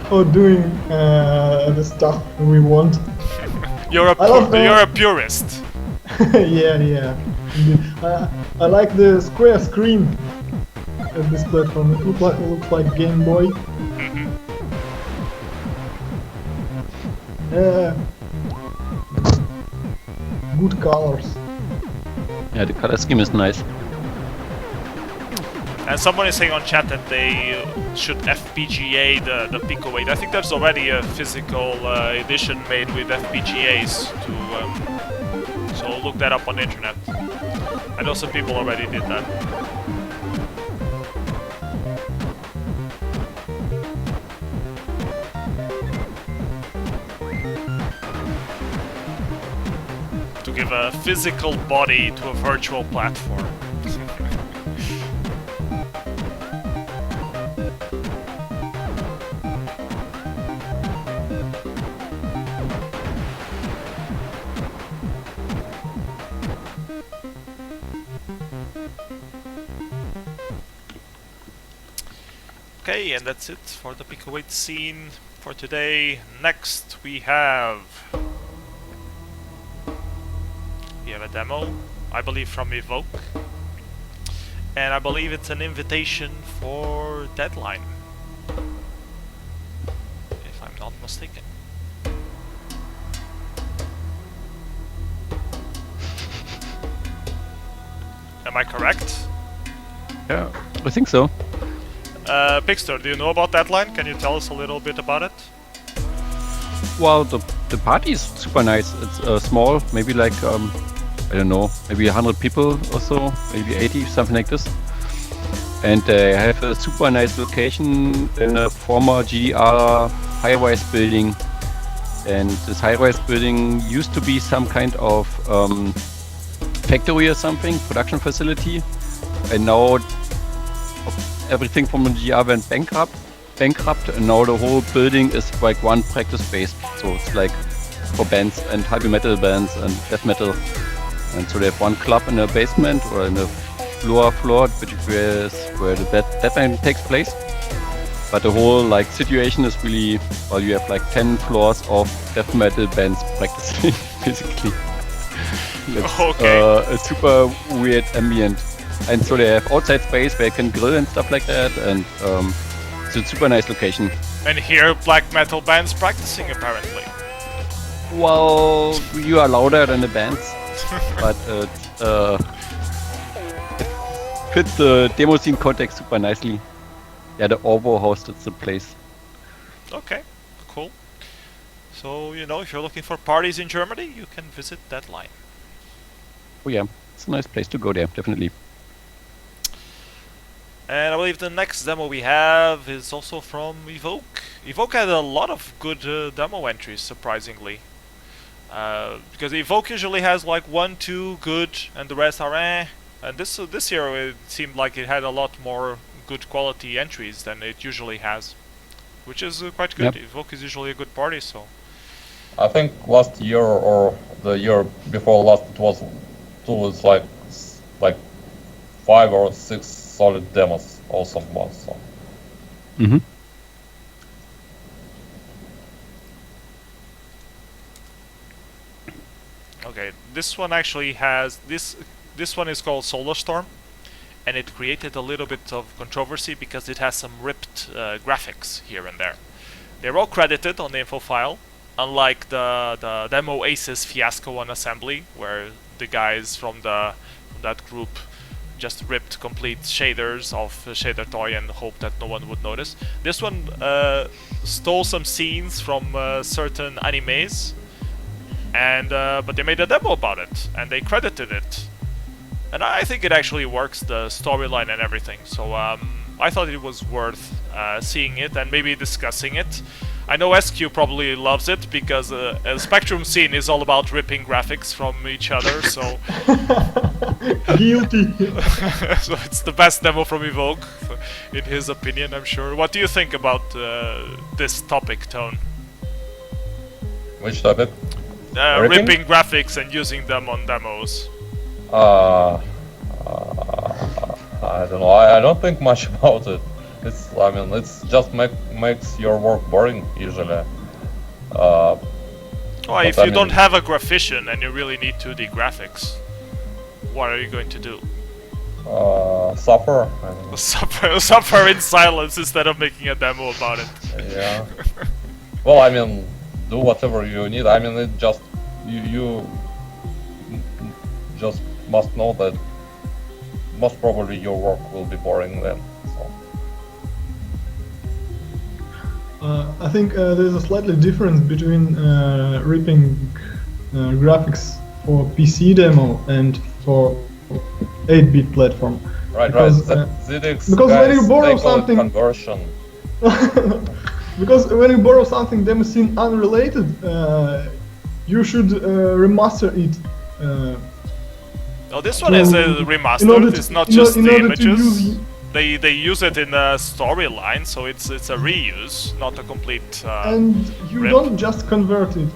I: for doing the stuff we want.
E: You're a purist.
I: Yeah. I like the square screen of this platform. It looks like Game Boy. Yeah. Good colors.
H: Yeah, the color scheme is nice.
E: And someone is saying on chat that they should FPGA the Pico 8. I think there's already a physical edition made with FPGAs to so look that up on the internet. I know some people already did that. To give a physical body to a virtual platform. Okay, and that's it for the Pick Away scene for today. Next we have a demo, I believe from Evoke, and I believe it's an invitation for Deadline, if I'm not mistaken. Am I correct?
H: Yeah, I think so.
E: Pixtur, do you know about Deadline? Can you tell us a little bit about it?
H: Well, the party is super nice. It's small, maybe like I don't know, maybe 100 people or so, maybe 80, something like this. And they have a super nice location in a former GDR high-rise building. And this high-rise building used to be some kind of factory or something, production facility. And now everything from the GDR went bankrupt, and now the whole building is like one practice space. So it's like for bands and heavy metal bands and death metal. And so they have one club in the basement or in the lower floor, which is where the death band takes place. But the whole like situation is really, well, you have like 10 floors of death metal bands practicing, basically. It's a super weird ambient. And so they have outside space where you can grill and stuff like that, and it's a super nice location.
E: And here black metal bands practicing apparently.
H: Well, you are louder than the bands, but it fits the demo scene context super nicely. Yeah, the Orbo hosted the place.
E: Okay, cool. So, you know, if you're looking for parties in Germany, you can visit Deadline.
H: Oh yeah, it's a nice place to go there, definitely.
E: And I believe the next demo we have is also from Evoke. Evoke had a lot of good demo entries, surprisingly. Because Evoke usually has like 1, 2 good, and the rest are eh. And this year it seemed like it had a lot more good quality entries than it usually has, which is quite good. Yep. Evoke is usually a good party, so.
F: I think last year or the year before last it was like 5 or 6 solid demos, awesome ones. So.
H: Mm-hmm.
E: Okay, this one actually has this one is called Solar Storm, and it created a little bit of controversy because it has some ripped graphics here and there. They're all credited on the info file, unlike the demo Aces fiasco on assembly, where the guys from that group just ripped complete shaders of Shader Toy and hoped that no one would notice. This one stole some scenes from certain animes, and but they made a demo about it, and they credited it. And I think it actually works, the storyline and everything, so I thought it was worth seeing it and maybe discussing it. I know SQ probably loves it, because a Spectrum scene is all about ripping graphics from each other, so...
I: Guilty!
E: So it's the best demo from Evoke, in his opinion, I'm sure. What do you think about this topic, Tone?
F: Which topic?
E: Ripping graphics and using them on demos.
F: I don't know. I don't think much about it. I mean, it's just makes your work boring usually.
E: Well, if you don't have a graphician and you really need 2D graphics, what are you going to do?
F: Suffer.
E: Suffer in silence instead of making a demo about it.
F: Yeah. Well, I mean, do whatever you need. I mean, it just you just must know that most probably your work will be boring then.
I: I think there's a slightly difference between ripping graphics for PC demo and for 8-bit platform.
F: Right,
I: because,
F: right. ZX
I: because
F: guys,
I: when you borrow something,
F: conversion.
I: because when you borrow something Demoscene unrelated, you should remaster it.
E: Oh, this one is a remastered. It's not just the images. They use it in a storyline, so it's a reuse, not a complete
I: and you
E: rip.
I: Don't just convert it.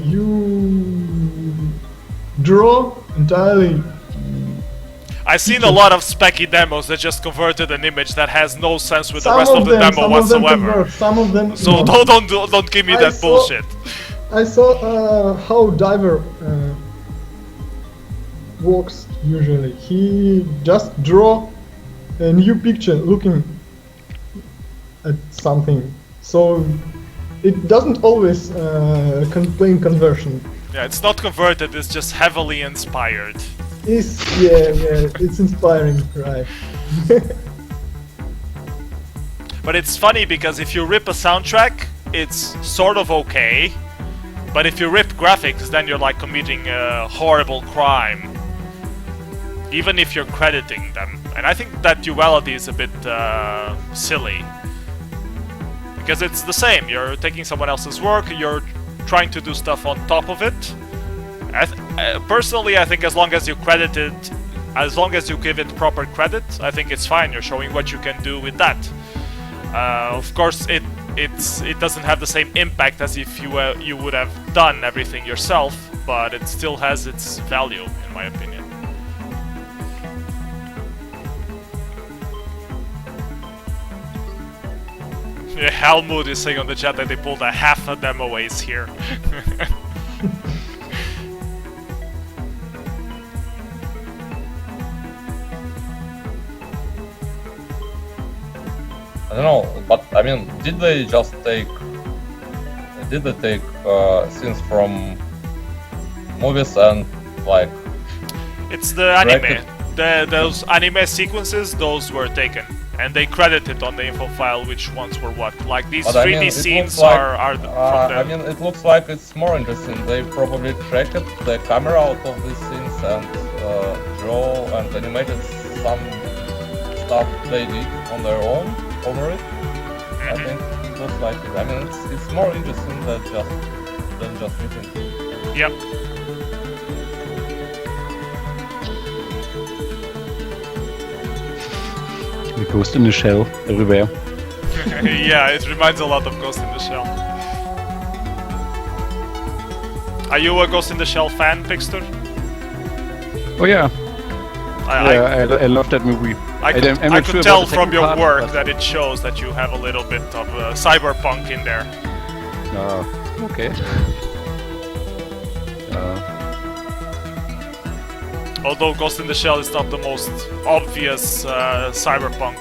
I: You draw entirely.
E: I've seen a lot of specky demos that just converted an image that has no sense with the
I: Some
E: rest of the
I: them,
E: demo
I: some of them
E: whatsoever.
I: convert, some of them
E: So
I: no.
E: don't give me
I: I
E: that
I: saw-
E: bullshit.
I: I saw how Diver works usually. He just draw a new picture looking at something. So it doesn't always plain conversion.
E: Yeah, it's not converted, it's just heavily inspired.
I: Yeah, it's inspiring, right?
E: But it's funny because if you rip a soundtrack, it's sort of okay. But if you rip graphics, then you're like committing a horrible crime. Even if you're crediting them. And I think that duality is a bit silly. Because it's the same, you're taking someone else's work, you're trying to do stuff on top of it. Personally, I think as long as you credit it, as long as you give it proper credit, I think it's fine. You're showing what you can do with that. Of course, it doesn't have the same impact as if you would have done everything yourself, but it still has its value, in my opinion. Yeah, Helmut is saying on the chat that they pulled a half a demo ace here.
F: I don't know, but I mean, did they take scenes from movies and like?
E: It's the anime. Those anime sequences, those were taken, and they credited on the info file which ones were what. Like these
F: But
E: 3D
F: I mean,
E: scenes
F: like,
E: are from
F: I
E: them.
F: mean, it looks like it's more interesting. They probably tracked the camera out of these scenes and draw and animated some stuff they did on their own over it. I think it looks like it. I mean, it's more interesting than just reading.
E: Yep.
H: The Ghost in the Shell everywhere.
E: Yeah, it reminds a lot of Ghost in the Shell. Are you a Ghost in the Shell fan, Pixtur?
H: Oh yeah, I love that movie.
E: I
H: I'm
E: could
H: not sure about
E: tell
H: the
E: from
H: second
E: your
H: part,
E: work
H: but-
E: that it shows that you have a little bit of cyberpunk in there.
H: Okay.
E: Although Ghost in the Shell is not the most obvious cyberpunk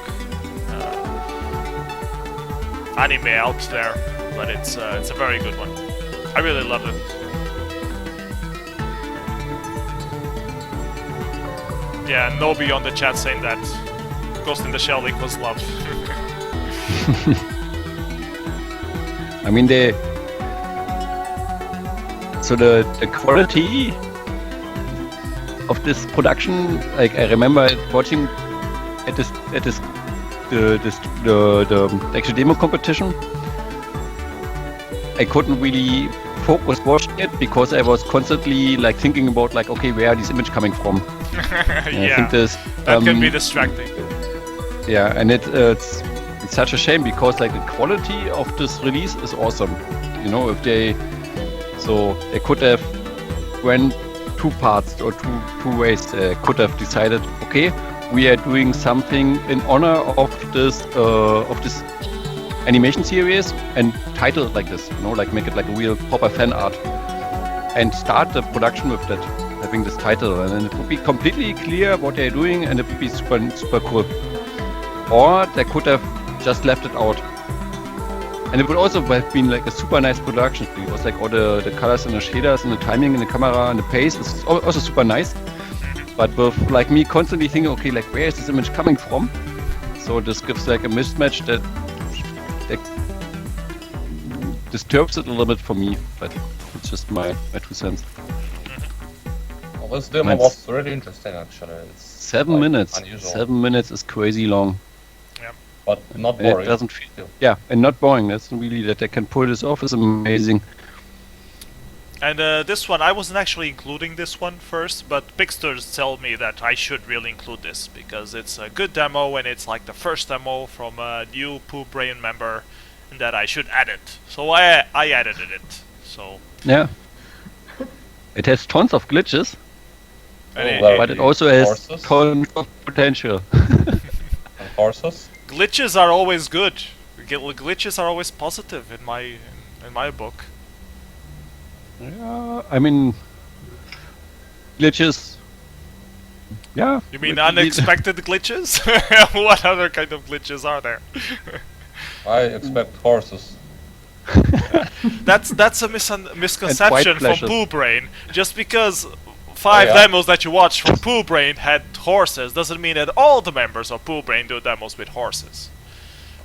E: anime out there, but it's a very good one. I really love it. Yeah, Nobi on the chat saying that Ghost in the Shell equals love.
H: I mean the quality of this production, like I remember watching at the actual demo competition. I couldn't really focus watching it because I was constantly like thinking about like, okay, where are these images coming from? And I think this
E: that can be distracting.
H: Yeah, and it's such a shame because like the quality of this release is awesome. You know, if they could have went two parts or two ways. Could have decided, okay, we are doing something in honor of this animation series and title it like this. You know, like make it like a real proper fan art and start the production with that, having this title, and then it would be completely clear what they're doing and it would be super cool. Or they could have just left it out. And it would also have been like a super nice production. It was like all the colors and the shaders and the timing and the camera and the pace is also super nice. But with like me constantly thinking, okay, like where is this image coming from? So this gives like a mismatch that disturbs it a little bit for me. But it's just my 2 cents.
F: Well, this demo was really interesting actually. It's
H: 7 minutes.
F: Unusual.
H: 7 minutes is crazy long.
F: But not
H: And it
F: boring.
H: doesn't feel, yeah, and not boring. That's really that they can pull this off is amazing.
E: And this one, I wasn't actually including this one first, but Pixters tell me that I should really include this because it's a good demo and it's like the first demo from a new Poo Brain member, and that I should add it. So I edited it. So
H: Yeah. It has tons of glitches.
E: And
H: But it also has
F: horses?
H: tons of potential.
F: And horses?
E: glitches are always good. Glitches are always positive in my book.
H: Yeah, I mean, glitches. Yeah.
E: You mean unexpected glitches? What other kind of glitches are there?
F: I expect horses.
E: That's a misconception from
H: pleasures.
E: Poo Brain. Just because 5 demos that you watched from Poo Brain had horses doesn't mean that all the members of Poo Brain do demos with horses.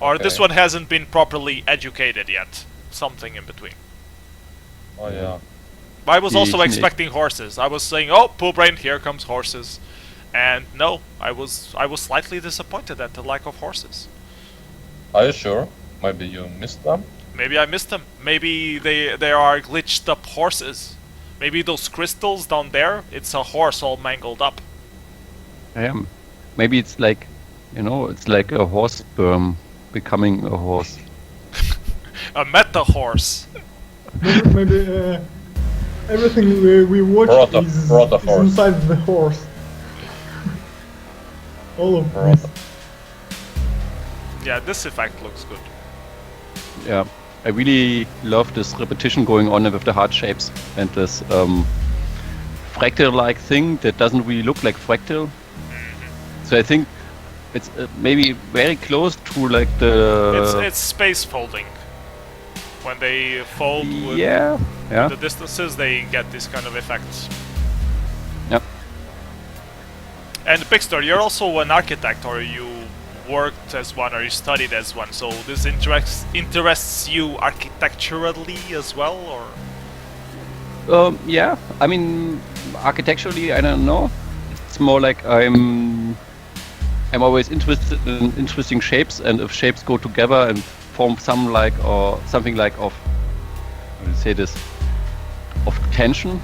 E: Or this one hasn't been properly educated yet. Something in between.
F: Oh yeah.
E: I was also expecting horses. I was saying, oh, Poo Brain, here comes horses. And no, I was slightly disappointed at the lack of horses.
F: Are you sure? Maybe you missed them?
E: Maybe I missed them. Maybe they are glitched up horses. Maybe those crystals down there, it's a horse all mangled up.
H: Maybe it's like, you know, it's like a horse sperm becoming a horse.
E: A meta horse.
I: Maybe everything we watch is inside the horse. All of this.
E: Yeah, this effect looks good.
H: Yeah, I really love this repetition going on with the heart shapes and this fractal-like thing that doesn't really look like fractal. So I think it's maybe very close to like the...
E: It's space folding. When they fold with the distances, they get this kind of effects.
H: Yep.
E: And Pixtur, you're also an architect, or you worked as one, or you studied as one, so this interests you architecturally as well, or?
H: Yeah, I mean, architecturally, I don't know. It's more like I'm always interested in interesting shapes, and if shapes go together and form something like of, how do you say this, of tension.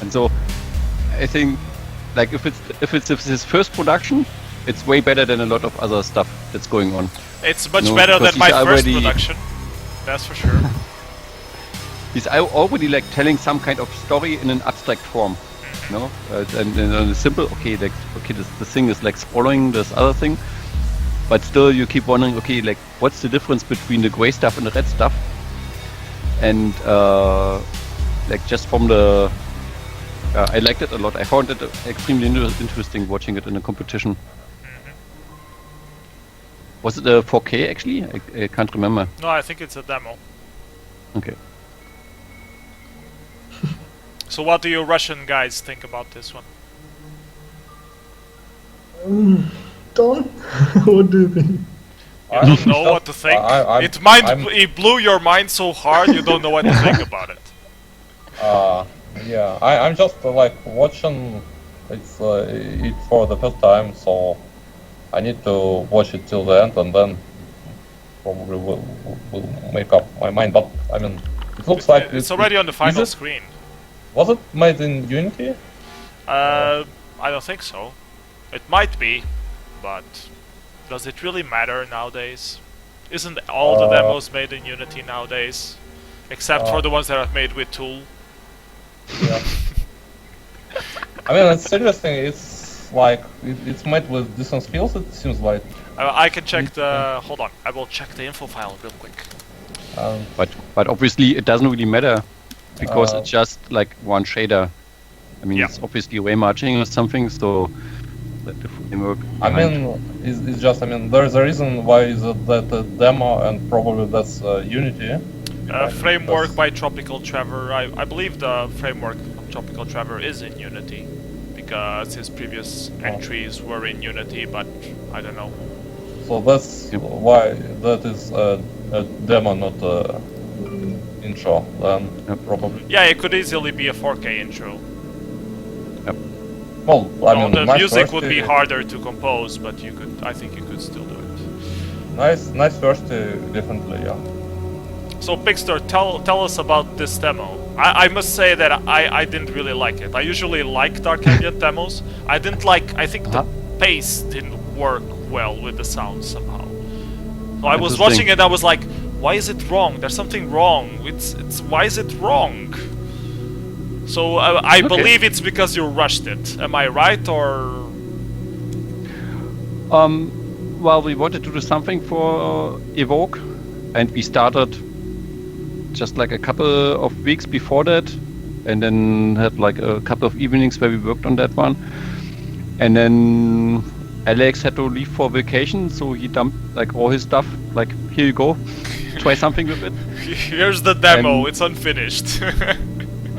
H: And so I think, like, if it's his first production, it's way better than a lot of other stuff that's going on.
E: It's much better than my first production, that's for sure.
H: He's already like telling some kind of story in an abstract form, you know, and a simple the thing is like following this other thing, but still you keep wondering, okay, like what's the difference between the gray stuff and the red stuff, and like just from the I liked it a lot. I found it extremely interesting watching it in a competition. Was it a 4K actually? I can't remember.
E: No, I think it's a demo.
H: Okay.
E: So what do you Russian guys think about this one?
I: Don? What do you think?
E: You don't know what to think? It blew your mind so hard you don't know what to think about it.
F: Yeah, I'm just like watching it for the first time, so I need to watch it till the end and then probably will make up my mind. But I mean, it looks like
E: it's already on the final screen.
F: Was it made in Unity?
E: I don't think so. It might be, but does it really matter nowadays? Isn't all the demos made in Unity nowadays? Except for the ones that are made with Tool.
F: Yeah. I mean, it's interesting. It's like it's made with decent skills. It seems like.
E: I can check the. Hold on, I will check the info file real quick.
H: But obviously it doesn't really matter because it's just like one shader. I mean, it's obviously way marching or something. So that the framework.
F: I mean, it's just. I mean, there's a reason why is that demo and probably that's Unity.
E: Framework by Tropical Trevor. I believe the framework of Tropical Trevor is in Unity because his previous entries were in Unity, but I don't know.
F: So that's why that is a demo, not a intro. Then probably.
E: Yeah, it could easily be a 4K intro.
H: Yep.
F: Well, I mean,
E: the music would be harder to compose, but you could. I think you could still do it.
F: Nice first, definitely, yeah.
E: So Pixtur, tell us about this demo. I must say that I didn't really like it. I usually like Dark Ambient demos. I didn't like. I think the pace didn't work well with the sound somehow. So I was watching it. I was like, why is it wrong? There's something wrong. It's why is it wrong? So I believe it's because you rushed it. Am I right, or?
H: Well, we wanted to do something for Evoke, and we started just like a couple of weeks before that, and then had like a couple of evenings where we worked on that one. And then Alex had to leave for vacation, so he dumped like all his stuff. Like, here you go, try something with it.
E: Here's the demo. It's unfinished.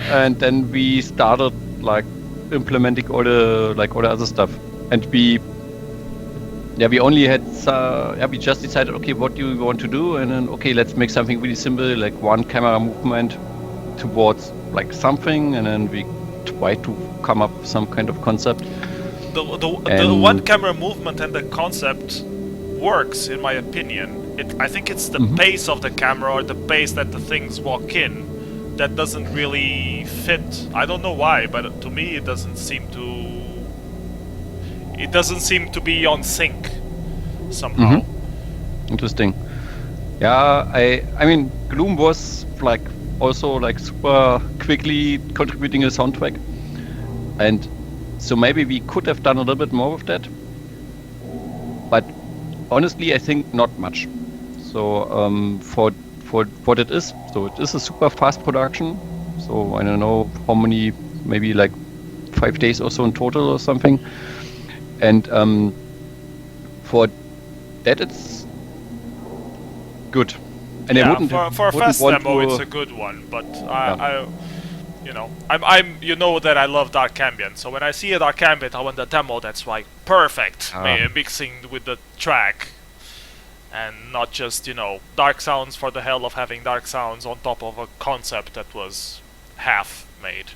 H: And then we started like implementing all the other stuff, and we only had we just decided, okay, what do we want to do, and then okay, let's make something really simple, like one camera movement towards like something, and then we try to come up with some kind of concept.
E: The one camera movement and the concept works, in my opinion. I think it's the pace of the camera or the pace that the things walk in that doesn't really fit. I don't know why, but to me it doesn't seem to be on sync somehow.
H: Interesting. Yeah, I mean, Gloom was like also like super quickly contributing a soundtrack, and so maybe we could have done a little bit more with that, but honestly I think not much. So for what it is, so it is a super fast production, so I don't know how many, maybe like 5 days or so in total or something, and for that it's good. And
E: yeah,
H: I wouldn't
E: for a fast demo it's a good one, but I'm you know that I love dark ambient, so when I see a dark ambient I want a demo that's like perfect, mixing with the track, and not just, you know, dark sounds for the hell of having dark sounds on top of a concept that was half made.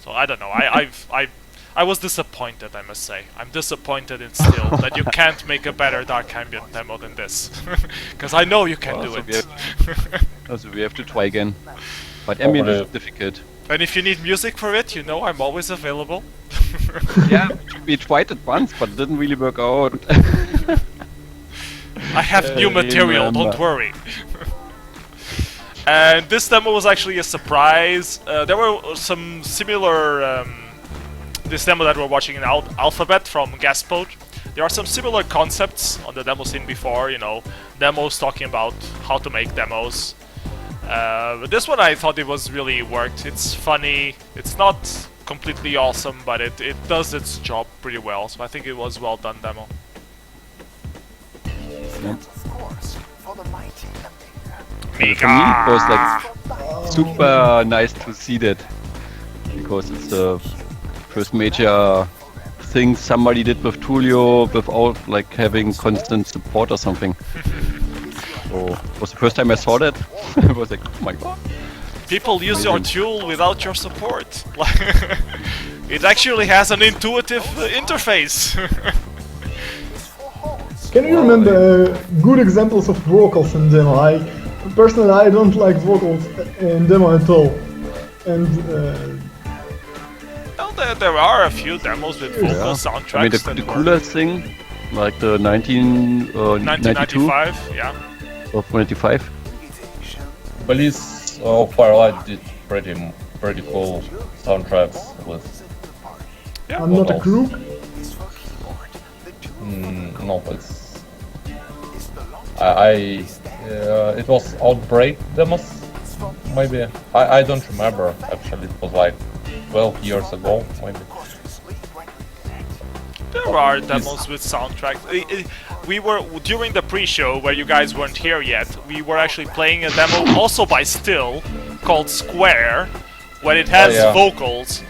E: So I don't know, I was disappointed, I must say. I'm disappointed in still that you can't make a better dark ambient demo than this. Because I know you can do it.
H: So we have to try again. But ambient is difficult.
E: And if you need music for it, you know I'm always available.
H: Yeah, we tried it once, but it didn't really work out.
E: I have new material, don't worry. And this demo was actually a surprise. There were some similar... this demo that we're watching in Alphabet from Gaspod. There are some similar concepts on the demo scene before, you know, demos talking about how to make demos. But this one I thought it was really worked. It's funny, it's not completely awesome, but it does its job pretty well, so I think it was well done demo.
H: For me, it was like super nice to see that, because it's the first major thing somebody did with Tulio without like having constant support or something. So it was the first time I saw that. I was like, oh my god.
E: People use your tool without your support. It actually has an intuitive interface.
I: Can you remember good examples of vocals in demo? Personally, I don't like vocals in demo at all. And
E: well, there are a few demos with vocal soundtracks.
H: I mean, the coolest thing, like the 1995,
E: yeah.
H: Or 95.
F: Police Firelight did pretty cool soundtracks with.
I: Yeah, I'm not a group.
F: No, it's. It was Outbreak demos, maybe. I don't remember actually. It was like 12 years ago, maybe.
E: There are demos with soundtracks. We were, during the pre-show, where you guys weren't here yet, we were actually playing a demo also by Still, called Square, where it has vocals,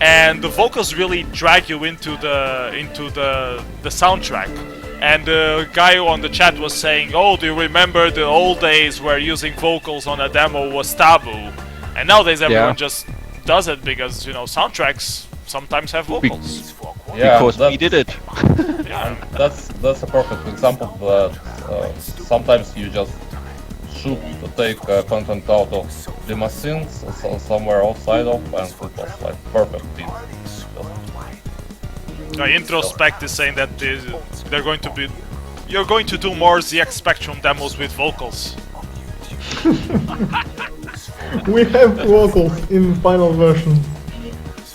E: and the vocals really drag you into the soundtrack. And the guy on the chat was saying, oh, do you remember the old days where using vocals on a demo was taboo? And nowadays everyone just does it because, you know, soundtracks sometimes have vocals.
H: Because we did it.
E: Yeah.
F: That's a perfect example that sometimes you just should take content out of Demoscene somewhere outside of, and it was like perfect.
E: Introspect is saying that you're going to do more ZX Spectrum demos with vocals.
I: We have vocals in final version.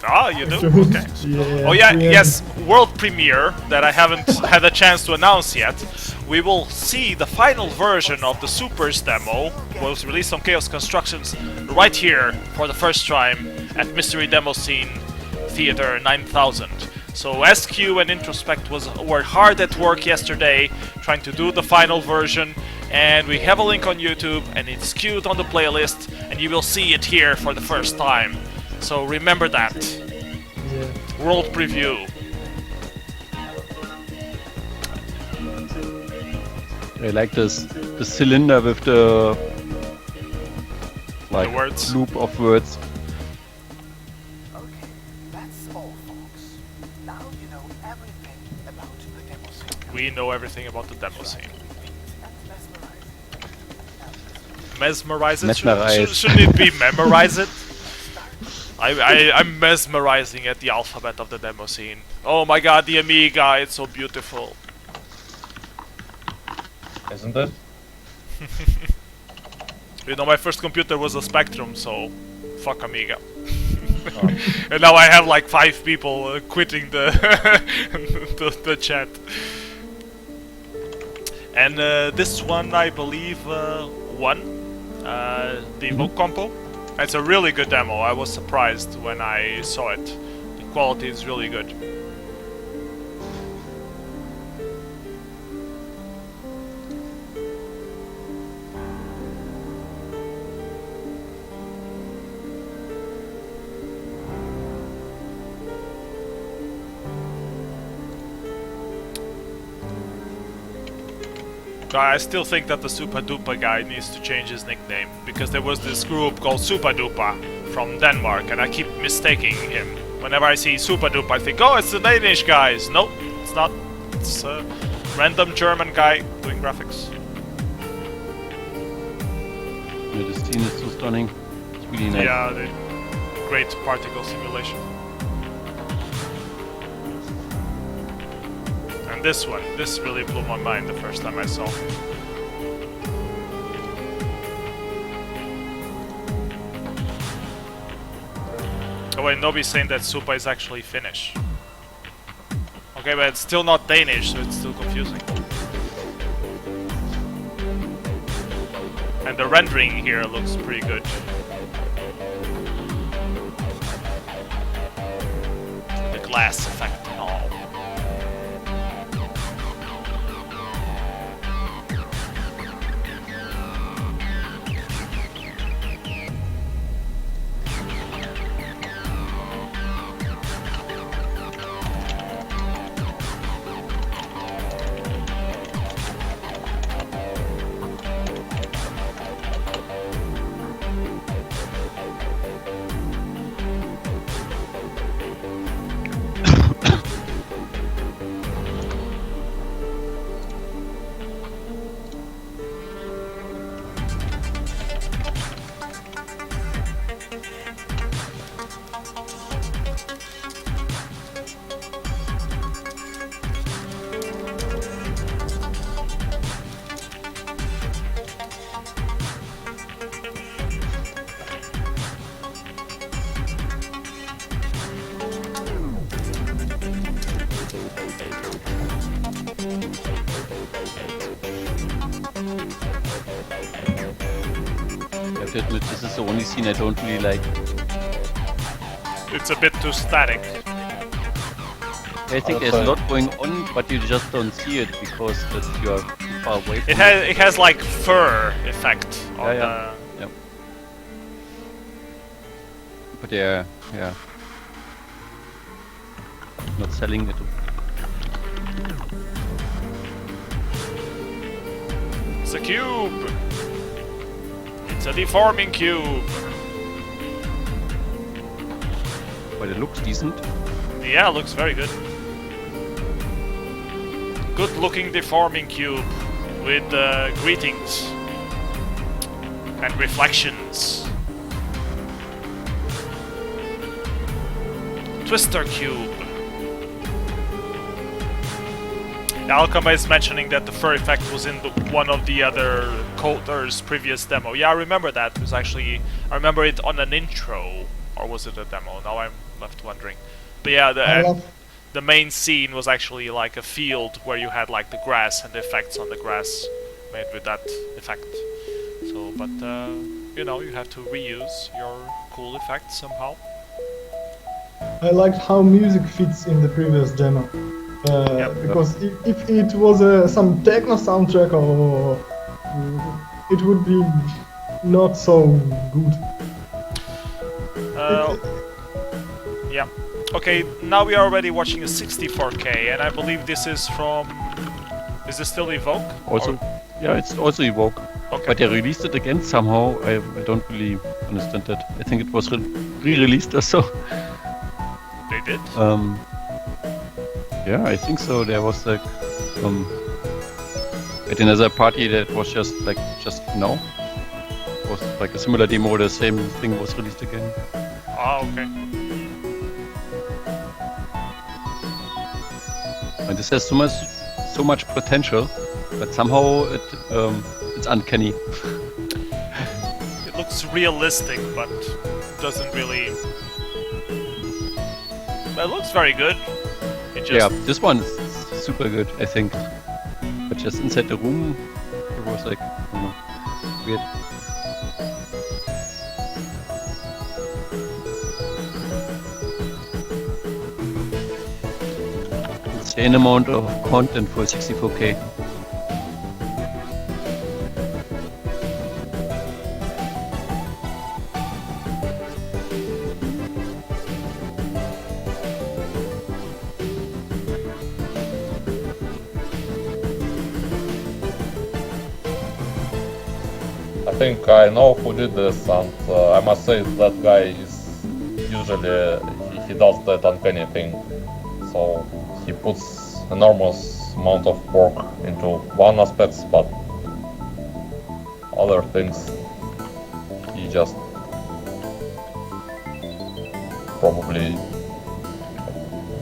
E: Ah, you do?
I: So,
E: Okay.
I: yeah,
E: Oh yeah,
I: we have-
E: yes, world premiere that I haven't had a chance to announce yet. We will see the final version of the Supers demo, was released on Chaos Constructions right here for the first time at Mystery Demoscene Theater 9000. So SQ and Introspect were hard at work yesterday trying to do the final version, and we have a link on YouTube and it's queued on the playlist, and you will see it here for the first time. So remember that.
I: Yeah.
E: World preview.
H: I like this the cylinder with the like
E: words.
H: loop of words.
J: Okay, that's all, folks. Now you know everything about the demo scene.
E: We know everything about the demo scene.
J: That's mesmerizing.
E: Mesmerize it?
H: Mesmerize.
E: Shouldn't it be memorize it? I'm mesmerizing at the alphabet of the demo scene. Oh my god, the Amiga, it's so beautiful.
F: Isn't it?
E: You know, my first computer was a Spectrum, so fuck Amiga. And now I have like 5 people quitting the, the chat. And this one, I believe, won the Vogue Compo. It's a really good demo. I was surprised when I saw it. The quality is really good. I still think that the Super Duper guy needs to change his nickname, because there was this group called Super Duper from Denmark, and I keep mistaking him. Whenever I see Super Duper, I think, oh, it's the Danish guys. Nope, it's not. It's a random German guy doing graphics.
H: Yeah, the scene is so stunning. It's really nice.
E: Yeah, the great particle simulation. And this one, this really blew my mind the first time I saw it. Oh wait, Nobi's saying that Supa is actually Finnish. Okay, but it's still not Danish, so it's still confusing. And the rendering here looks pretty good. The glass effect and all.
H: I have to admit, this is the only scene I don't really like.
E: It's a bit too static.
H: I think there's a lot going on, but you just don't see it because you are too far away from
E: It has like fur effect on
H: yeah. But yeah. Not selling it.
E: It's a cube! It's a deforming cube!
H: But it looks decent.
E: Yeah, looks very good. Good looking deforming cube with greetings and reflections. Twister cube. Alchema is mentioning that the fur effect was in one of the other Coder's previous demo. Yeah, I remember that. It was actually, I remember it on an intro, or was it a demo? Now left wondering. But yeah, the main scene was actually like a field where you had like the grass and the effects on the grass made with that effect. So, but you know, you have to reuse your cool effects somehow.
I: I liked how music fits in the previous demo. Because if it was some techno soundtrack, or it would be not so good.
E: Yeah. Okay, now we are already watching a 64K, and I believe this is from... Is this still Evoke?
H: Also, yeah, it's also Evoke.
E: Okay.
H: But they released it again somehow. I don't really understand that. I think it was re-released or so.
E: They did?
H: Yeah, I think so. There was like at another party that was just now. It was like a similar demo. The same thing was released again.
E: Ah, okay.
H: And this has so much potential, but somehow it's uncanny.
E: It looks realistic, but doesn't really. It looks very good. It just...
H: Yeah, this one is super good, I think. But just inside the room, it was like, I don't know, weird. Insane amount of content for 64K.
F: I think I know who did this, and I must say that guy is usually he does that uncanny thing. So he puts enormous amount of work into one aspect, but other things he just probably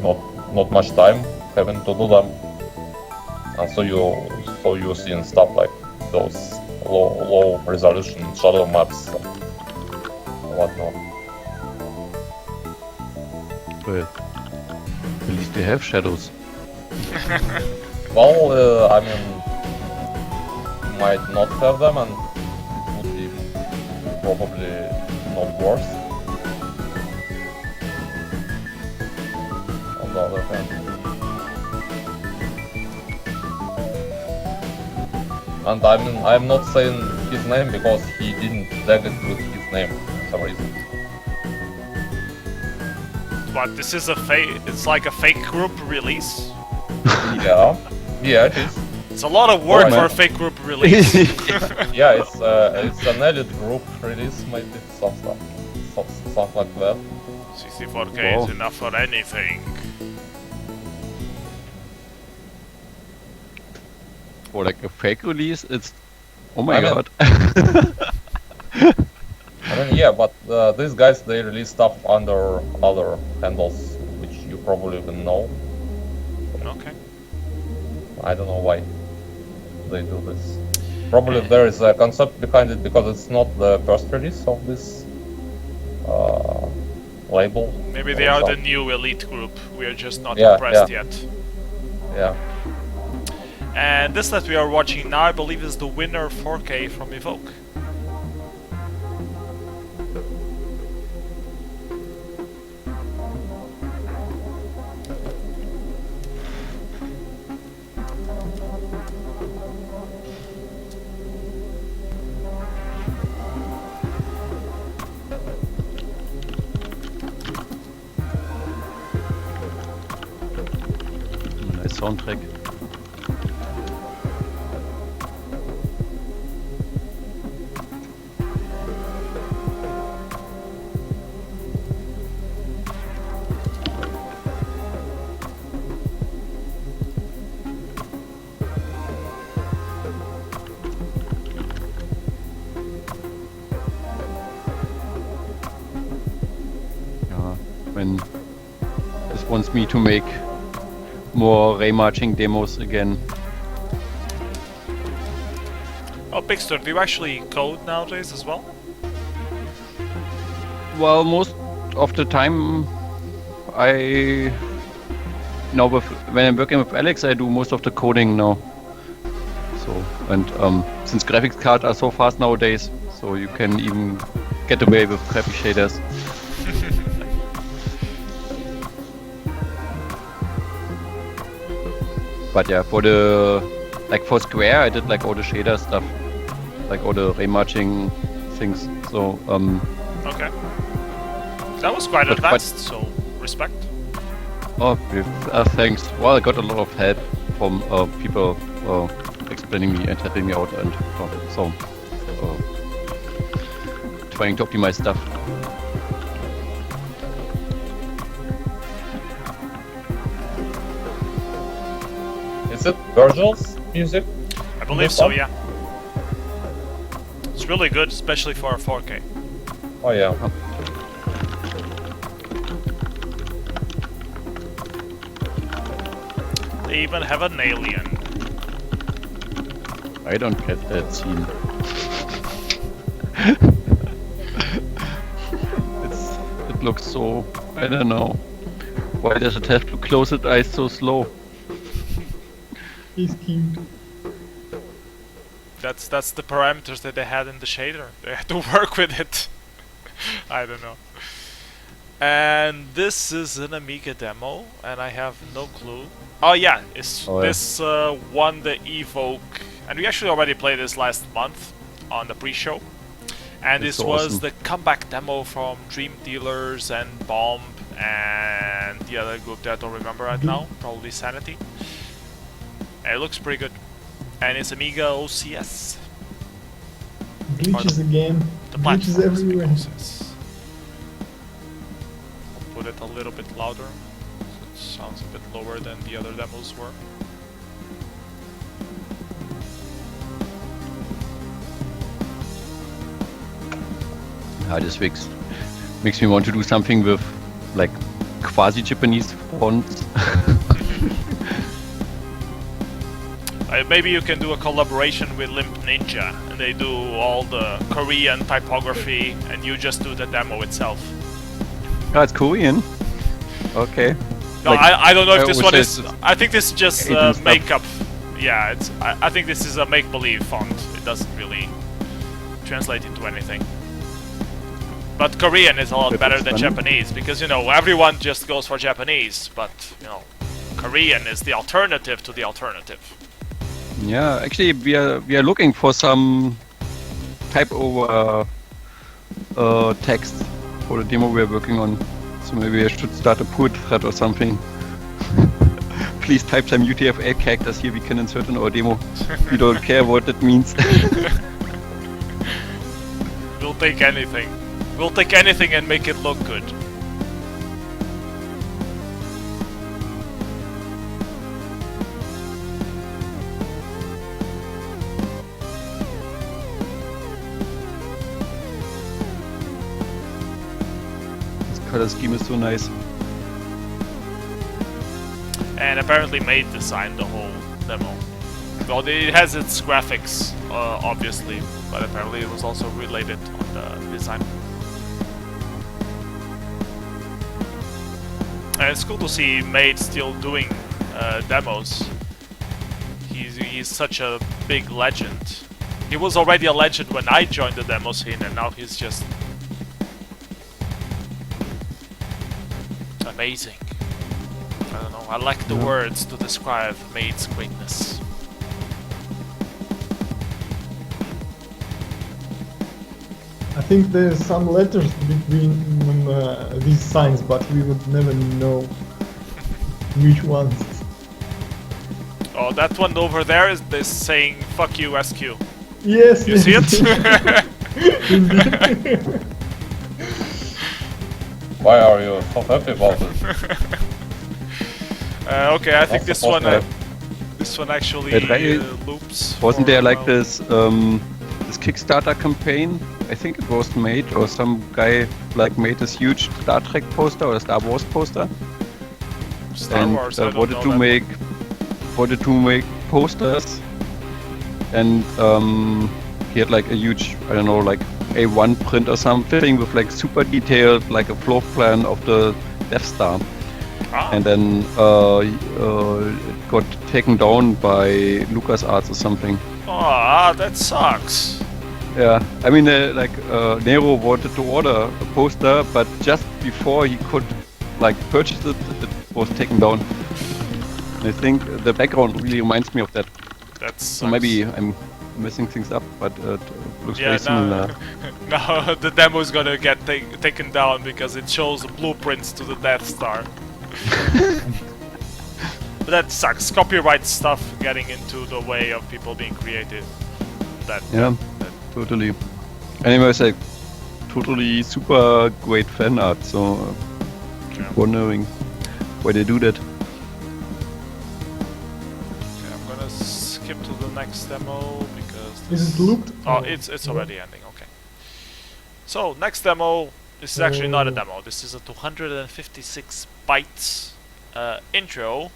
F: not much time having to do them, and so you see stuff like those low resolution shadow maps and whatnot.
H: Well, at least they have shadows.
F: Well, I mean, you might not have them, and it would be probably not worse. On the other hand. And I mean, I'm not saying his name because he didn't tag it with his name for some reason.
E: What, this is a fake... It's like a fake group release?
F: Yeah, it is.
E: It's a lot of work for a fake group release.
F: Yeah, it's an Elitegroup release, maybe some stuff like that.
E: 64K is enough for anything.
H: Or like a fake release, it's... Oh my god.
F: I mean, yeah, but these guys, they release stuff under other handles, which you probably even know.
E: Okay.
F: I don't know why they do this. Probably there is a concept behind it, because it's not the first release of this label.
E: Maybe they are the new Elitegroup, we are just not impressed yet.
F: Yeah.
E: And this that we are watching now, I believe, is the winner 4K from Evoke.
H: Nice soundtrack. When this wants me to make more ray-marching demos again.
E: Oh, Pixtur, do you actually code nowadays as well?
H: Well, most of the time when I'm working with Alex, I do most of the coding now. So, and since graphics cards are so fast nowadays, so you can even get away with crappy shaders. But yeah, for Square, I did like all the shader stuff, like all the rematching things. So
E: okay, that was quite advanced. So respect.
H: Oh, thanks. Well, I got a lot of help from people explaining me and helping me out, and trying to optimize stuff.
F: Is it Virgil's music?
E: I believe so, yeah. It's really good, especially for 4K.
F: Oh yeah.
E: They even have an alien.
H: I don't get that scene. It looks so... I don't know. Why does it have to close its eyes so slow?
I: He's cute.
E: That's the parameters that they had in the shader. They had to work with it. I don't know. And this is an Amiga demo, and I have no clue. Oh yeah, this won the Evoke, and we actually already played this last month on the pre-show. And this was the comeback demo from Dream Dealers and Bomb and the other group that I don't remember right now, probably Sanity. And it looks pretty good. And it's Amiga OCS.
I: Glitches again. Glitches everywhere.
E: I'll put it a little bit louder, so it sounds a bit lower than the other demos were.
H: This makes me want to do something with like quasi-Japanese fonts.
E: Maybe you can do a collaboration with Limp Ninja, and they do all the Korean typography, and you just do the demo itself.
H: Oh, it's Korean. Okay.
E: No,
H: like,
E: I don't know if this one is. I think this is just makeup. Yeah, I think this is a make-believe font. It doesn't really translate into anything. But Korean is a lot better than Japanese, because, you know, everyone just goes for Japanese, but, you know, Korean is the alternative to the alternative.
H: Yeah, actually we are looking for some type over text for the demo we are working on. So maybe I should start a pull thread or something. Please type some UTF-8 characters here we can insert in our demo. We don't care what it means.
E: We'll take anything. We'll take anything and make it look good.
H: This color scheme is so nice.
E: And apparently Made designed the whole demo. Well, it has its graphics, obviously, but apparently it was also related on the design. And it's cool to see Made still doing demos. He's such a big legend. He was already a legend when I joined the demo scene, and now he's just amazing. I don't know, I lack the words to describe Made's greatness.
I: I think there's some letters between these signs, but we would never know which ones.
E: Oh, that one over there is this saying "fuck you, SQ."
I: Yes.
E: You see it?
F: Why are you so happy about it?
E: Okay, I think this one actually loops.
H: Wasn't there like this Kickstarter campaign? I think it was Made, or some guy like made this huge Star Trek poster or Star Wars poster.
E: Star Wars.
H: Wanted to make posters, and he had like a huge, I don't know, like A1 print or something with like super detailed, like a floor plan of the Death Star. and then it got taken down by LucasArts or something.
E: Ah, that sucks.
H: Yeah, I mean, Nero wanted to order a poster, but just before he could purchase it, it was taken down. And I think the background really reminds me of that. So maybe I'm messing things up, but it looks very similar.
E: No, the demo is gonna get taken down because it shows blueprints to the Death Star. But that sucks. Copyright stuff getting into the way of people being creative.
H: Totally. Anyways, totally super great fan art, so wondering why they do that.
E: Okay, I'm gonna skip to the next demo because
I: Is it looped?
E: Oh, it's already ending. Okay. So next demo. This is actually not a demo. This is a 256 bytes intro,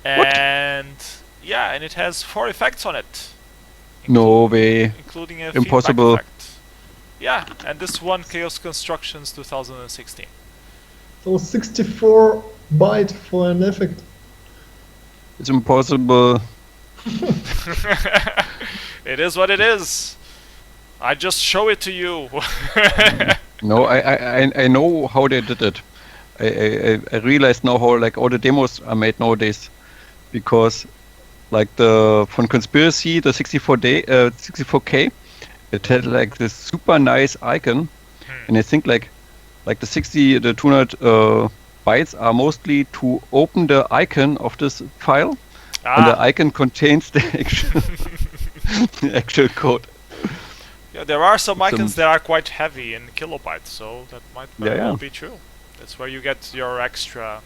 E: and and it has 4 effects on it.
H: No way.
E: Including a
H: Impossible.
E: feedback effect. Yeah, and this one Chaos Constructions 2016.
I: So 64 byte for an effect.
H: It's impossible.
E: It is what it is. I just show it to you.
H: No, I know how they did it. I realized now how all the demos are made nowadays, because the von Conspiracy, the 64K, it had this super nice icon, and I think the 200 bytes are mostly to open the icon of this file, and the icon contains the actual code.
E: Yeah, there are some icons that are quite heavy in kilobytes, so that might very well be true. That's where you get your extra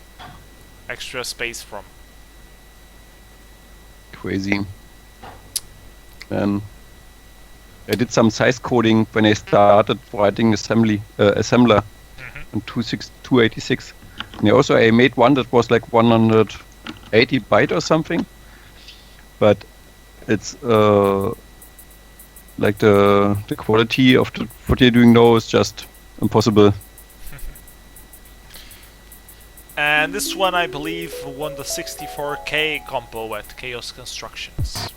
E: space from.
H: Crazy. I did some size coding when I started writing assembler on 286. And also I made one that was 180 byte or something, but it's the quality of what you're doing now is just impossible.
E: And this one, I believe, won the 64K compo at Chaos Constructions.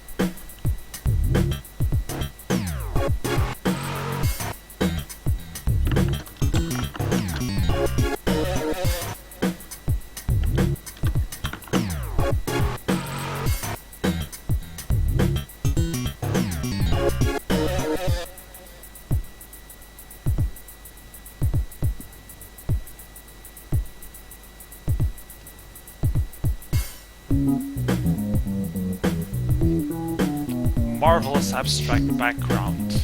E: Marvelous abstract background.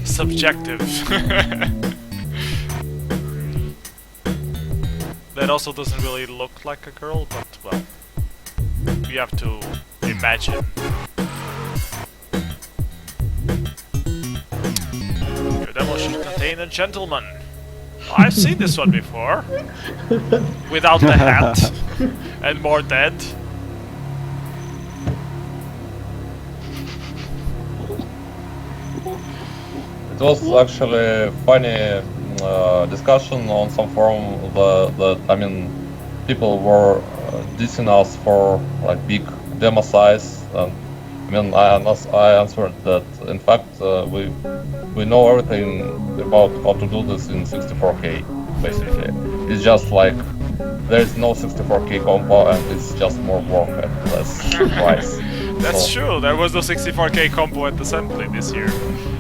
E: Subjective. That also doesn't really look like a girl, but well, you have to imagine. Your demo should contain a gentleman. I've seen this one before. Without the hat and more dead.
F: It was actually a funny discussion on some forum that people were dissing us for big demo size. I answered that in fact we know everything about how to do this in 64K. Basically, it's just there is no 64K compo and it's just more work at less price.
E: That's true. There was no 64K compo at assembly this year.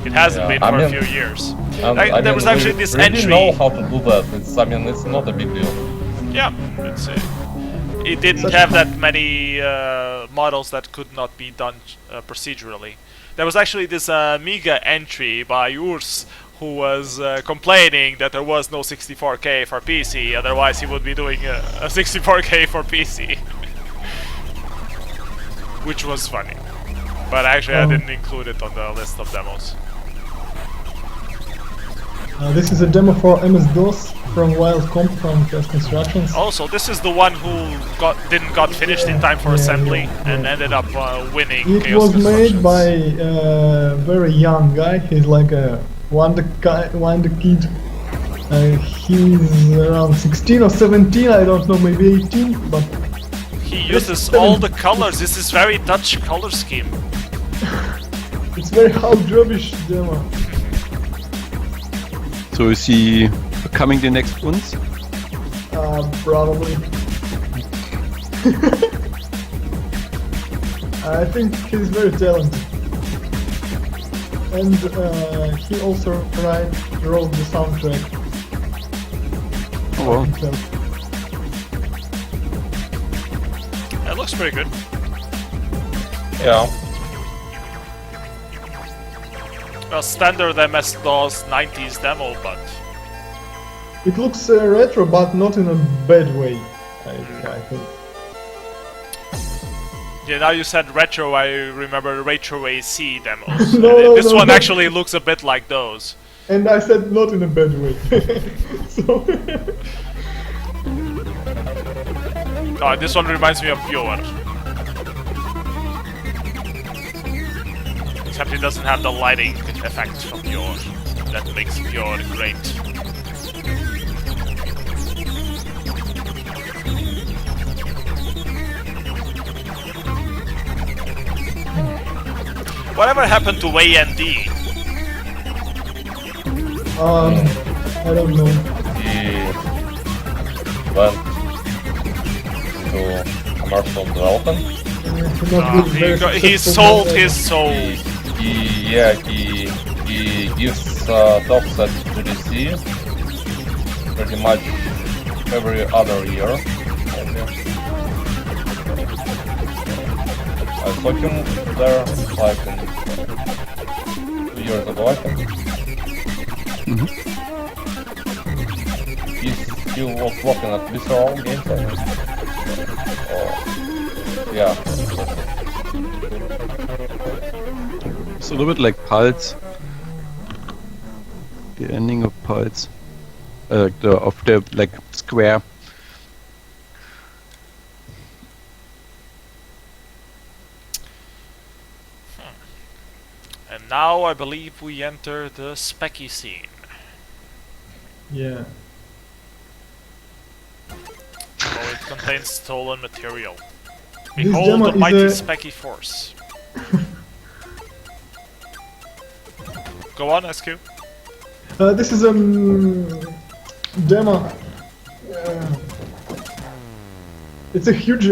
E: It hasn't been for a few years. There was actually this entry.
F: We know how to do that. It's not a big deal.
E: Yeah, it didn't have that many models that could not be done procedurally. There was actually this Amiga entry by Urs who was complaining that there was no 64K for PC, otherwise he would be doing a 64K for PC. Which was funny. But actually I didn't include it on the list of demos.
I: This is a demo for MS-DOS from Wild Comp from Chaos Constructions.
E: Also, this is the one who didn't got finished in time for assembly and ended up winning
I: It
E: Chaos
I: was made
E: Constructions.
I: by a very young guy. He's like a wonder kid. He's around 16 or 17, I don't know, maybe 18, but...
E: He uses all the colors. This is very Dutch color scheme.
I: It's very hard rubbish demo.
H: So is he becoming the next Uns?
I: Probably. I think he's very talented. And he also wrote the soundtrack.
H: Oh well.
I: himself.
E: It looks pretty good.
F: Yeah.
E: Well, standard MS-DOS 90s demo, but
I: It looks retro, but not in a bad way, I think.
E: yeah, now you said retro, I remember retro AC demos.
I: No,
E: This
I: no,
E: one
I: no.
E: actually looks a bit like those.
I: And I said not in a bad way. So
E: Oh, this one reminds me of Bjorn. Except it doesn't have the lighting effects from Bjorn. That makes Bjorn great. Whatever happened to AND?
I: I don't know.
F: He went to commercial development.
E: He sold his soul.
F: He gives talks at GDC pretty much every other year. I saw him there like 2 years ago, I think. He still was working at Visceral Games, I think. Yeah.
H: It's a little bit like Pulse. The ending of Pulse. Of the like square.
E: And now I believe we enter the specky scene.
I: Yeah.
E: Oh, it contains stolen material.
I: This
E: Behold
I: demo
E: the mighty
I: is
E: specky force. Go on, SQ.
I: This is a demo. It's a huge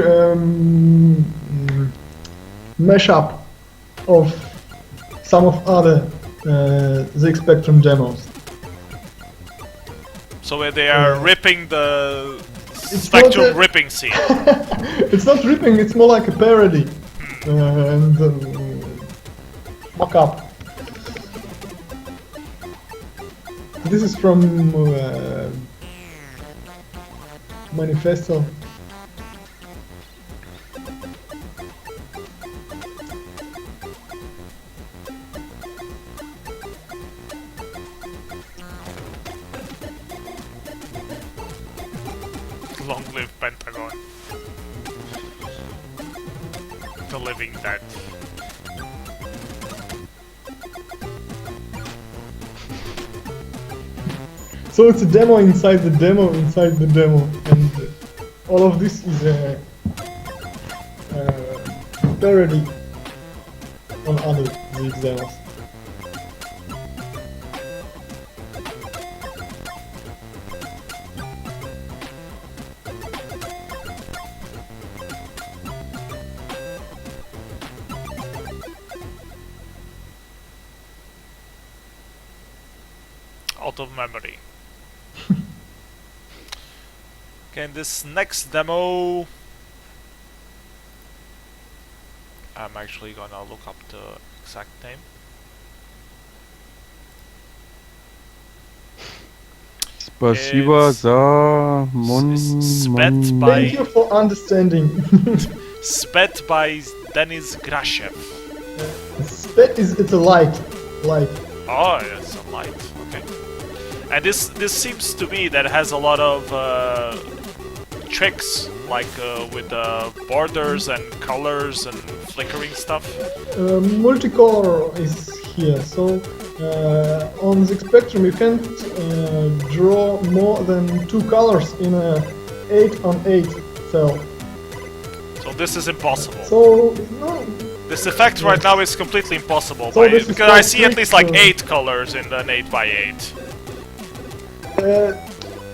I: mashup of some of other ZX Spectrum demos.
E: So they are ripping the
I: It's
E: Spectrum
I: not a-
E: ripping scene.
I: It's not ripping, it's more like a parody and mock-up. This is from Manifesto.
E: Long live Pentagon. The living dead.
I: So it's a demo inside the demo inside the demo, and all of this is a parody on other ZX demos.
E: Out of memory. Okay, in this next demo, I'm actually gonna look up the exact name.
H: Spasiba za
E: Sped by
I: Thank you for understanding.
E: Sped by Denis Grashev.
I: Spec is it's a light.
E: Oh, it's a light. Okay. And this seems to me that it has a lot of tricks, like with borders and colors and flickering stuff.
I: Multicolor is here, so on the spectrum you can't draw more than 2 colors in a 8-on-8 cell.
E: So this is impossible.
I: So no.
E: This effect right now is completely impossible
I: So this is
E: because I see at
I: quite
E: least like
I: tricky.
E: 8 colors in an 8x8.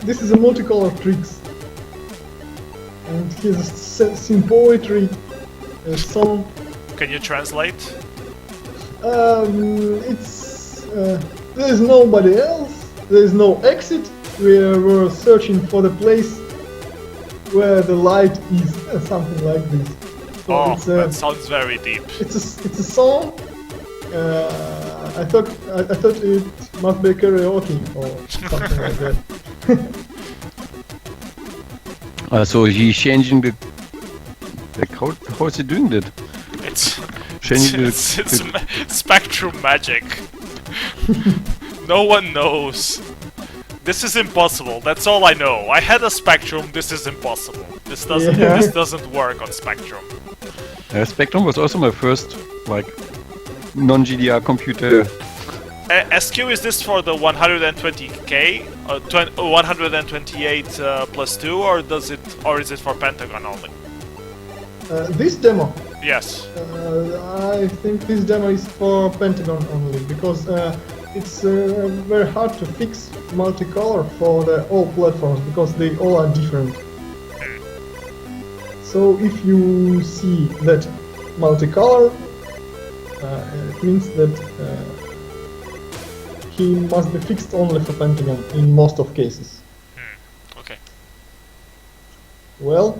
I: This is a multicolor tricks, and his sing poetry song.
E: Can you translate?
I: It's there is nobody else. There is no exit. We were searching for the place where the light is, something like this. So
E: Oh,
I: it's
E: that sounds very deep.
I: it's a song. I thought it must be karaoke or something like that.
H: So he's changing the... Like, how is he doing that?
E: It's
H: Changing
E: it's spectrum magic. No one knows. This is impossible. That's all I know. I had a Spectrum. This is impossible. This doesn't.
I: Yeah.
E: This doesn't work on Spectrum.
H: Spectrum was also my first, like, non-GDR computer.
E: SQ, is this for the 120K, 128 plus 2, or is it for Pentagon only?
I: This demo.
E: Yes.
I: I think this demo is for Pentagon only because it's very hard to fix multicolor for all platforms because they all are different. So if you see that multicolor, it means that he must be fixed only for Pentagon in most of cases.
E: Okay.
I: Well.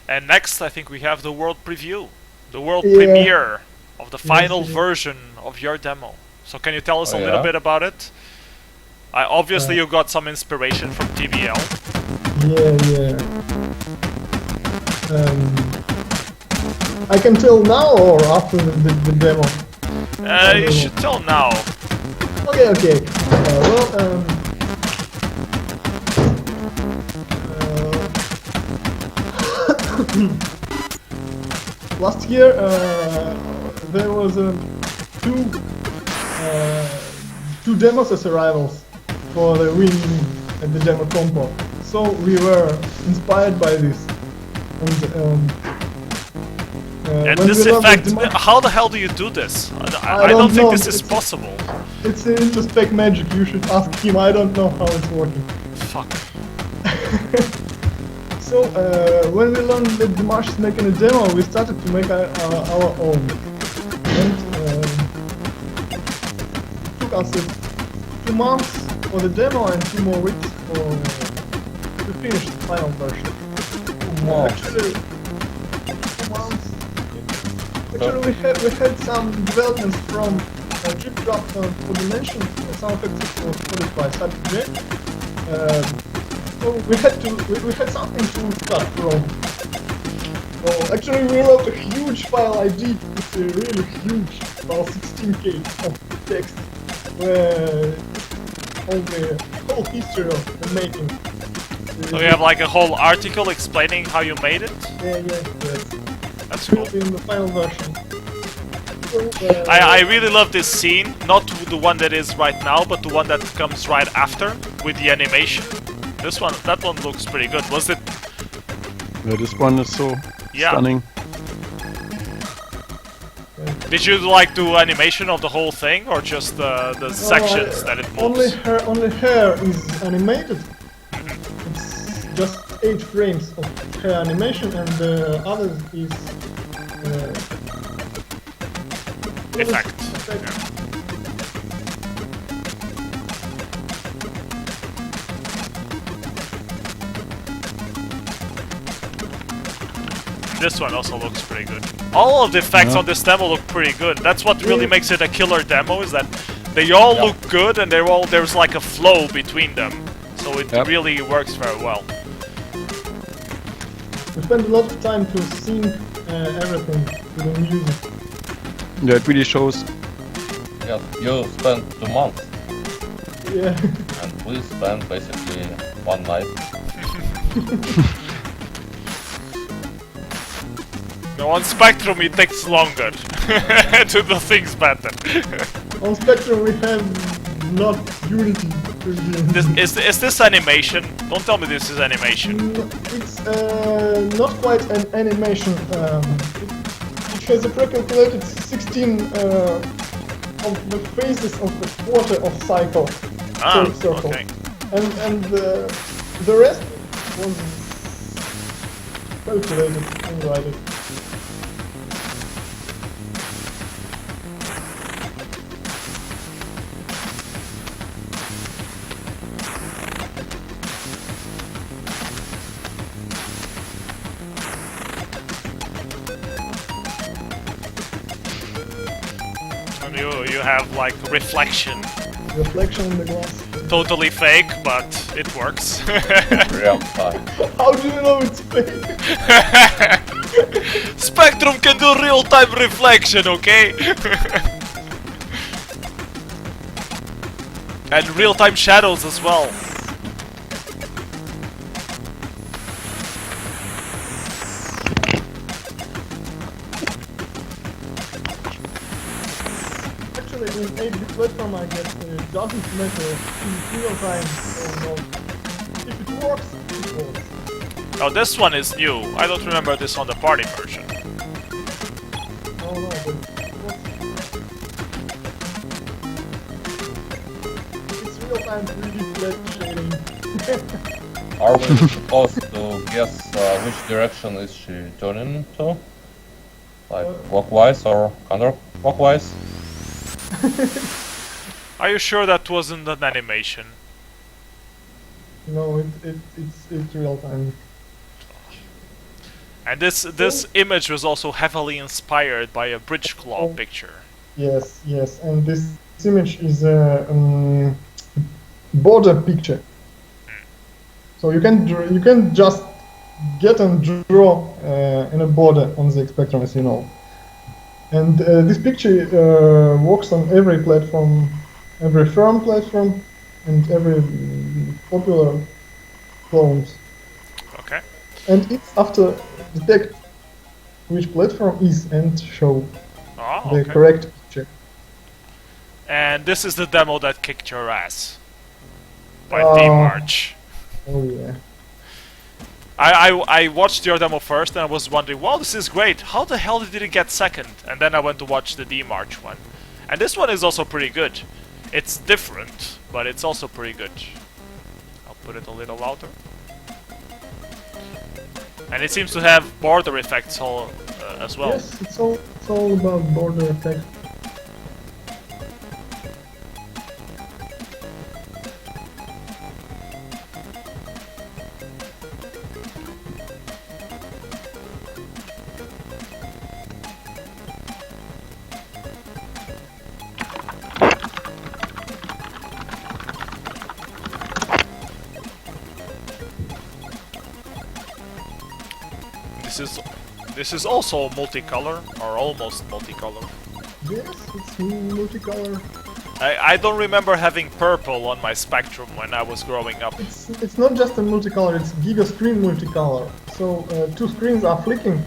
E: And next, I think we have the world preview, the world premiere of the final version of your demo. So can you tell us a little bit about it? Obviously, you got some inspiration from TBL.
I: Yeah. I can tell now or after the demo?
E: You should tell now.
I: Okay. Last year there was two demos as arrivals for the win at the demo compo. So we were inspired by this.
E: And this effect, how the hell do you do this? I don't think this is possible.
I: It's introspect magic, you should ask him, I don't know how it's working.
E: Fuck.
I: So, when we learned that Dimash is making a demo, we started to make our own. And it took us 2 months for the demo and 2 more weeks to finish the final version. Actually, 2 months. Actually, we had some developments from Drip Drop for Dimension, some effects for Spotify, Subspace. So we had something to start from. So actually we wrote a huge file ID. It's a really huge, about 16K of text, where all the whole history of the making.
E: So you have like a whole article explaining how you made it?
I: Yes.
E: That's cool.
I: In the final version. So,
E: I really love this scene, not the one that is right now, but the one that comes right after with the animation. That one looks pretty good. Was it?
H: Yeah, this one is so stunning.
E: Did you like do animation of the whole thing, or just the sections that it moves?
I: Only hair is animated. It's just 8 frames of hair animation, and the others is
E: effect. This one also looks pretty good. All of the effects on this demo look pretty good. That's what really makes it a killer demo, is that they all look good and there's like a flow between them. So it really works very well.
I: We spent a lot of time to sync everything to the music.
H: Yeah, it really shows.
F: Yeah, you spent 2 months.
I: Yeah.
F: And we spent basically 1 night.
E: No, on Spectrum it takes longer to do things better.
I: On Spectrum we have not Unity.
E: Is this animation? Don't tell me this is animation.
I: It's not quite an animation. It has a pre-calculated 16 of the phases of the quarter of cycle. Circle.
E: Okay.
I: And the rest was calculated and written.
E: You have like reflection.
I: Reflection in the glass.
E: Totally fake, but it works.
F: Real time.
I: How do you know it's fake?
E: Spectrum can do real-time reflection, okay? And real-time shadows as well.
I: Actually, in 8-bit platform, I guess it doesn't matter in real time or not. If it works, it works.
E: Oh, this one is new. I don't remember this on the party version.
I: No, but it's real time 3D flat shading.
F: Are we supposed to guess which direction is she turning to? Like clockwise or counterclockwise?
E: Are you sure that wasn't an animation?
I: No, it's real time.
E: And this image was also heavily inspired by a bridge claw picture.
I: Yes, and this image is a border picture. So you can just get and draw in a border on the spectrum, as you know. And this picture works on every platform, every firm platform, and every popular clones.
E: Okay.
I: And it's after detect which platform is and show the correct picture.
E: And this is the demo that kicked your ass. By D-March.
I: Oh yeah.
E: I watched your demo first and I was wondering, wow, this is great. How the hell did it get second? And then I went to watch the D-March one. And this one is also pretty good. It's different, but it's also pretty good. I'll put it a little louder. And it seems to have border effects as well.
I: Yes, it's all about border effect.
E: This is also multicolor, or almost multicolor.
I: Yes, it's multicolor.
E: I don't remember having purple on my Spectrum when I was growing up.
I: It's not just a multicolor, it's giga screen multicolor. So two screens are flicking.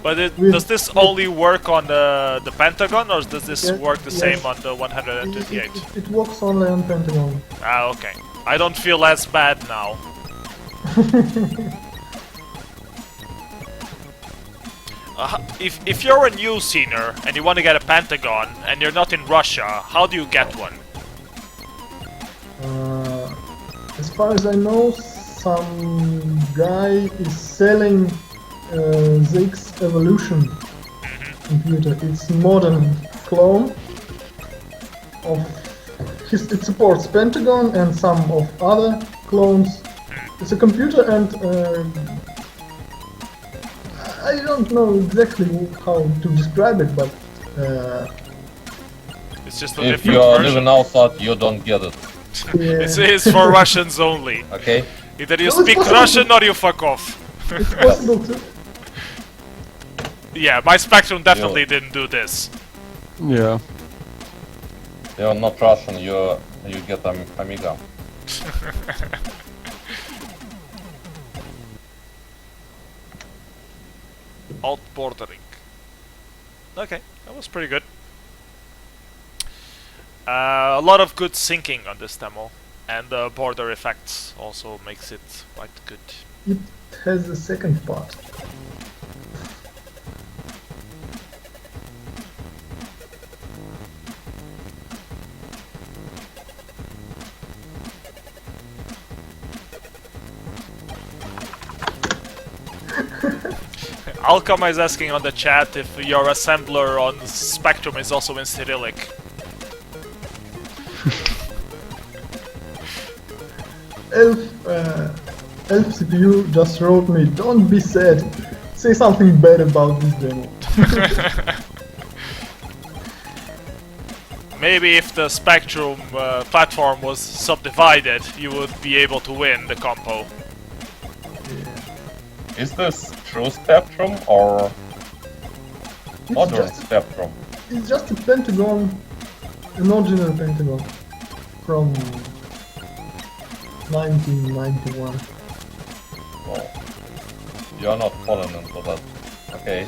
E: But does this only work on the Pentagon, or does this work the same on the 128?
I: It works only on Pentagon.
E: Ah, okay. I don't feel as bad now. If you're a new scener and you want to get a Pentagon and you're not in Russia, how do you get one?
I: As far as I know, some guy is selling the X Evolution computer. It's modern clone of it supports Pentagon and some of other clones. It's a computer and I don't know exactly how to describe it, but
E: it's just a
F: if
E: different
F: you are
E: version.
F: living outside, you don't get it.
E: It's for Russians only.
F: Okay.
E: Either you speak Russian or you fuck off.
I: It's possible to.
E: Yeah, my Spectrum definitely didn't do this.
H: Yeah.
F: You're not Russian, you get Amiga.
E: alt bordering. Okay, that was pretty good. A lot of good syncing on this demo, and the border effects also makes it quite good.
I: It has a second part.
E: Alcom is asking on the chat if your assembler on Spectrum is also in Cyrillic.
I: Elf CPU just wrote me, don't be sad, say something bad about this demo.
E: Maybe if the Spectrum platform was subdivided, you would be able to win the compo.
F: Is this true Spectrum or modern Spectrum?
I: It's just a pentagon, an original pentagon from 1991.
F: Oh, you're not falling into that. Okay.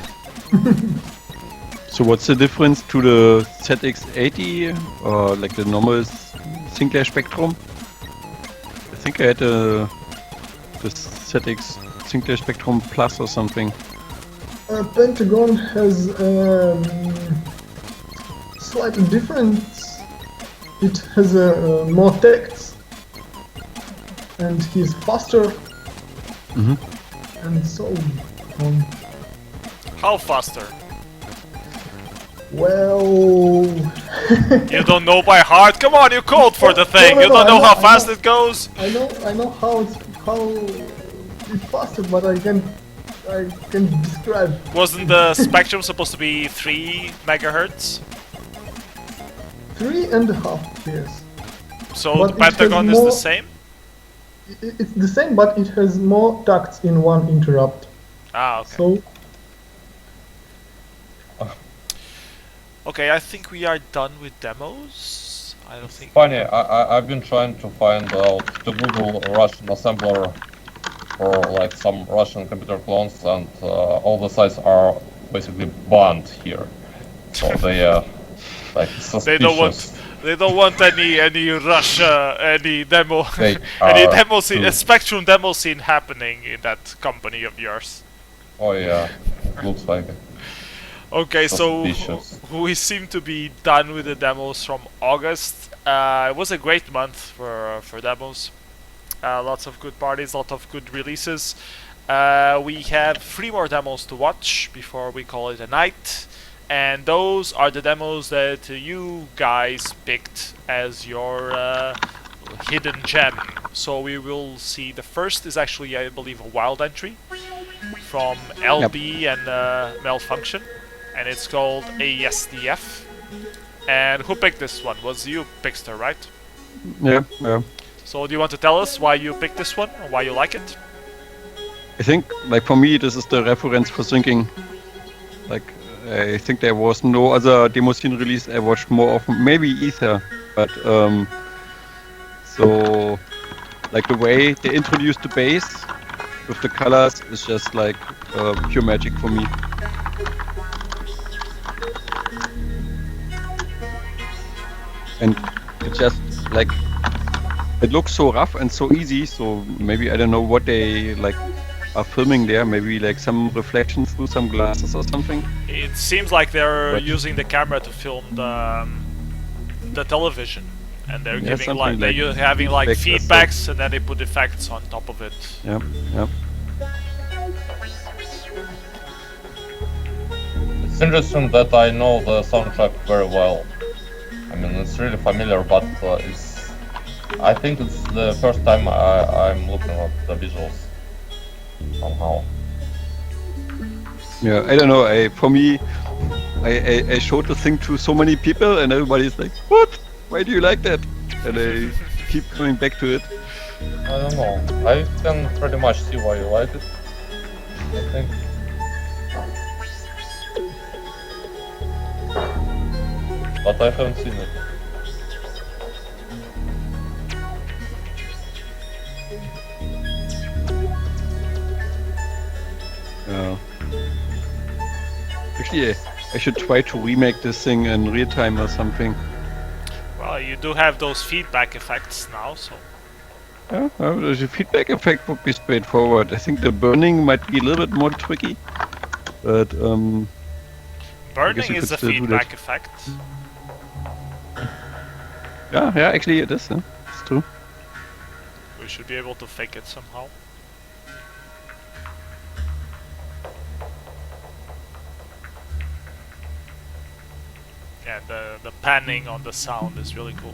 H: So what's the difference to the ZX80 or like the normal Sinclair Spectrum? I think I had the ZX Sinclair Spectrum Plus or something.
I: Pentagon has slightly different. It has more text, and he's faster, and so on.
E: How faster?
I: Well,
E: you don't know by heart? Come on, you code for the thing. You don't know how fast it goes.
I: I know how it's faster, but I can describe.
E: Wasn't the Spectrum supposed to be 3 megahertz?
I: 3.5, yes.
E: So
I: But
E: the Pentagon is the same?
I: It's the same, but it has more tacts in one interrupt.
E: Ah, okay.
I: So
E: okay, I think we are done with demos. I don't think.
F: Funny, I've been trying to find out to Google Russian assembler for like some Russian computer clones, and all the sites are basically banned here. So they are like suspicious.
E: They don't want any Russia, any demo,
F: They
E: any
F: are
E: demo scene, a Spectrum demo scene happening in that company of yours.
F: Oh yeah, looks like it.
E: Okay, so
F: Suspicious.
E: we seem to be done with the demos from August. It was a great month for demos. Lots of good parties, lots of good releases. We have 3 more demos to watch before we call it a night. And those are the demos that you guys picked as your hidden gem. So we will see, the first is actually, I believe, a wild entry from LB and Malfunction. And it's called ASDF. And who picked this one? Was you, Pixtur, right?
H: Yeah.
E: So do you want to tell us why you picked this one, or why you like it?
H: I think, like for me, this is the reference for syncing. Like, I think there was no other Demoscene release I watched more often. Maybe Ether, but so like the way they introduced the bass with the colors is just like pure magic for me. And it just like it looks so rough and so easy. So maybe I don't know what they like are filming there. Maybe like some reflections through some glasses or something.
E: It seems like they're using the camera to film the television, and they're giving like they're having like feedbacks, and then they put effects on top of it.
H: Yep.
F: It's interesting that I know the soundtrack very well. I mean, it's really familiar, but I think it's the first time I'm looking at the visuals somehow.
H: Yeah, I don't know. For me, I showed the thing to so many people, and everybody's like, "What? Why do you like that?" And I keep coming back to it.
F: I don't know. I can pretty much see why you like it, I think. But I haven't seen it.
H: Yeah. Actually, I should try to remake this thing in real time or something.
E: Well, you do have those feedback effects now, so...
H: Yeah, well, the feedback effect would be straightforward. I think the burning might be a little bit more tricky, but
E: Burning is a feedback effect.
H: Yeah, actually it is. It's true.
E: We should be able to fake it somehow. Yeah, the panning on the sound is really cool.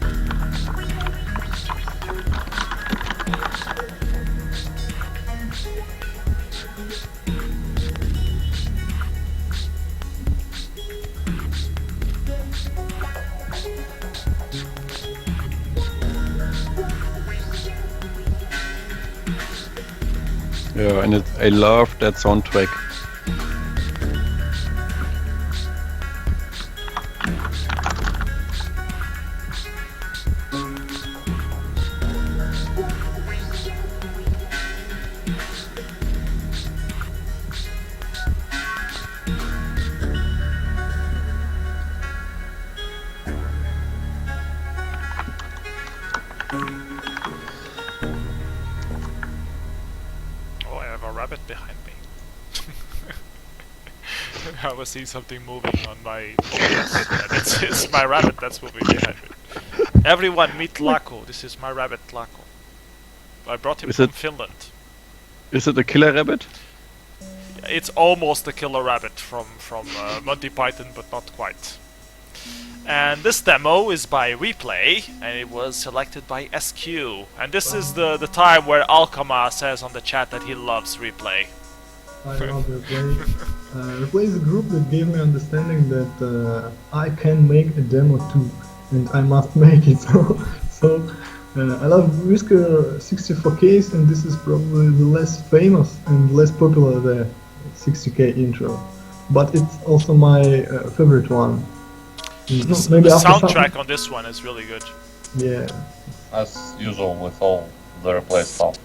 H: Yeah, and I love that soundtrack.
E: I was seeing something moving on my focus, and it's my rabbit that's moving behind me. Everyone meet Lako. This is my rabbit Lako. I brought him from Finland.
H: Is it a killer rabbit?
E: It's almost a killer rabbit from Monty Python, but not quite. And this demo is by Replay, and it was selected by skrju. And this is the time where Alkama says on the chat that he loves Replay.
I: I love Replay. Replay is a group that gave me understanding that I can make a demo too, and I must make it. So I love Whisker 64Ks, and this is probably the less famous and less popular the 60K intro, but it's also my favorite one.
E: The soundtrack on this one is really good.
I: Yeah.
F: As usual with all the Replay stuff.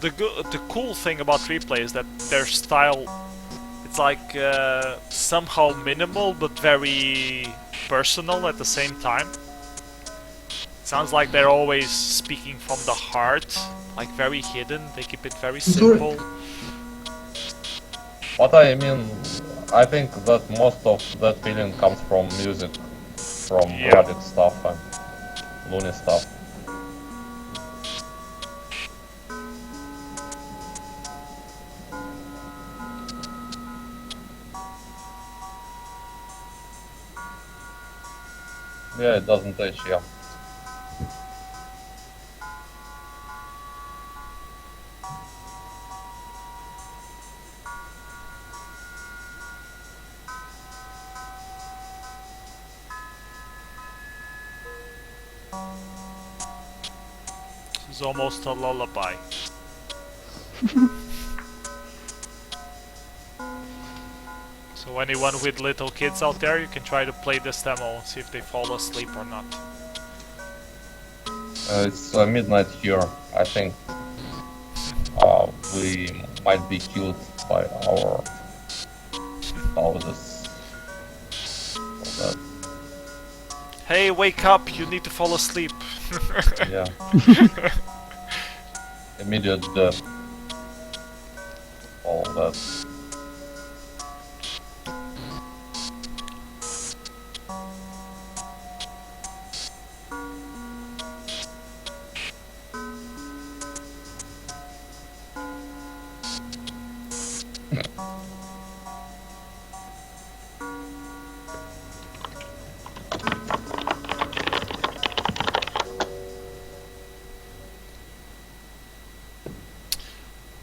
E: The cool thing about Replay is that their style, it's like somehow minimal but very personal at the same time. Sounds like they're always speaking from the heart, like very hidden. They keep it very simple.
F: But I mean, I think that most of that feeling comes from music, from Robotic stuff and Looney stuff. Yeah, it doesn't touch, yeah.
E: This is almost a lullaby. So anyone with little kids out there, you can try to play this demo and see if they fall asleep or not.
F: It's midnight here. I think we might be killed by our houses.
E: Hey, wake up! You need to fall asleep.
F: Yeah. Immediate death. All that.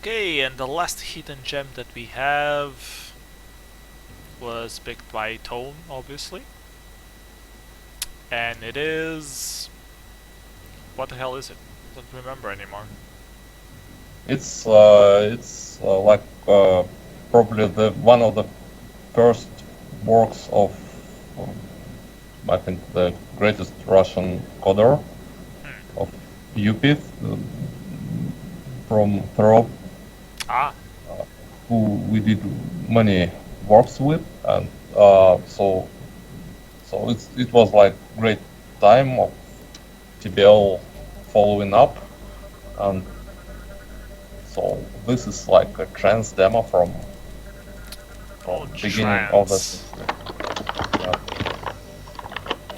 E: Okay, and the last hidden gem that we have was picked by Tone, obviously. And it is... what the hell is it? I don't remember anymore.
F: It's like probably the one of the first works of I think the greatest Russian coder of Yupith. from Peru, who we did many works with, and so it was like great time of TBL following up, and so this is like a trance demo from beginning of this.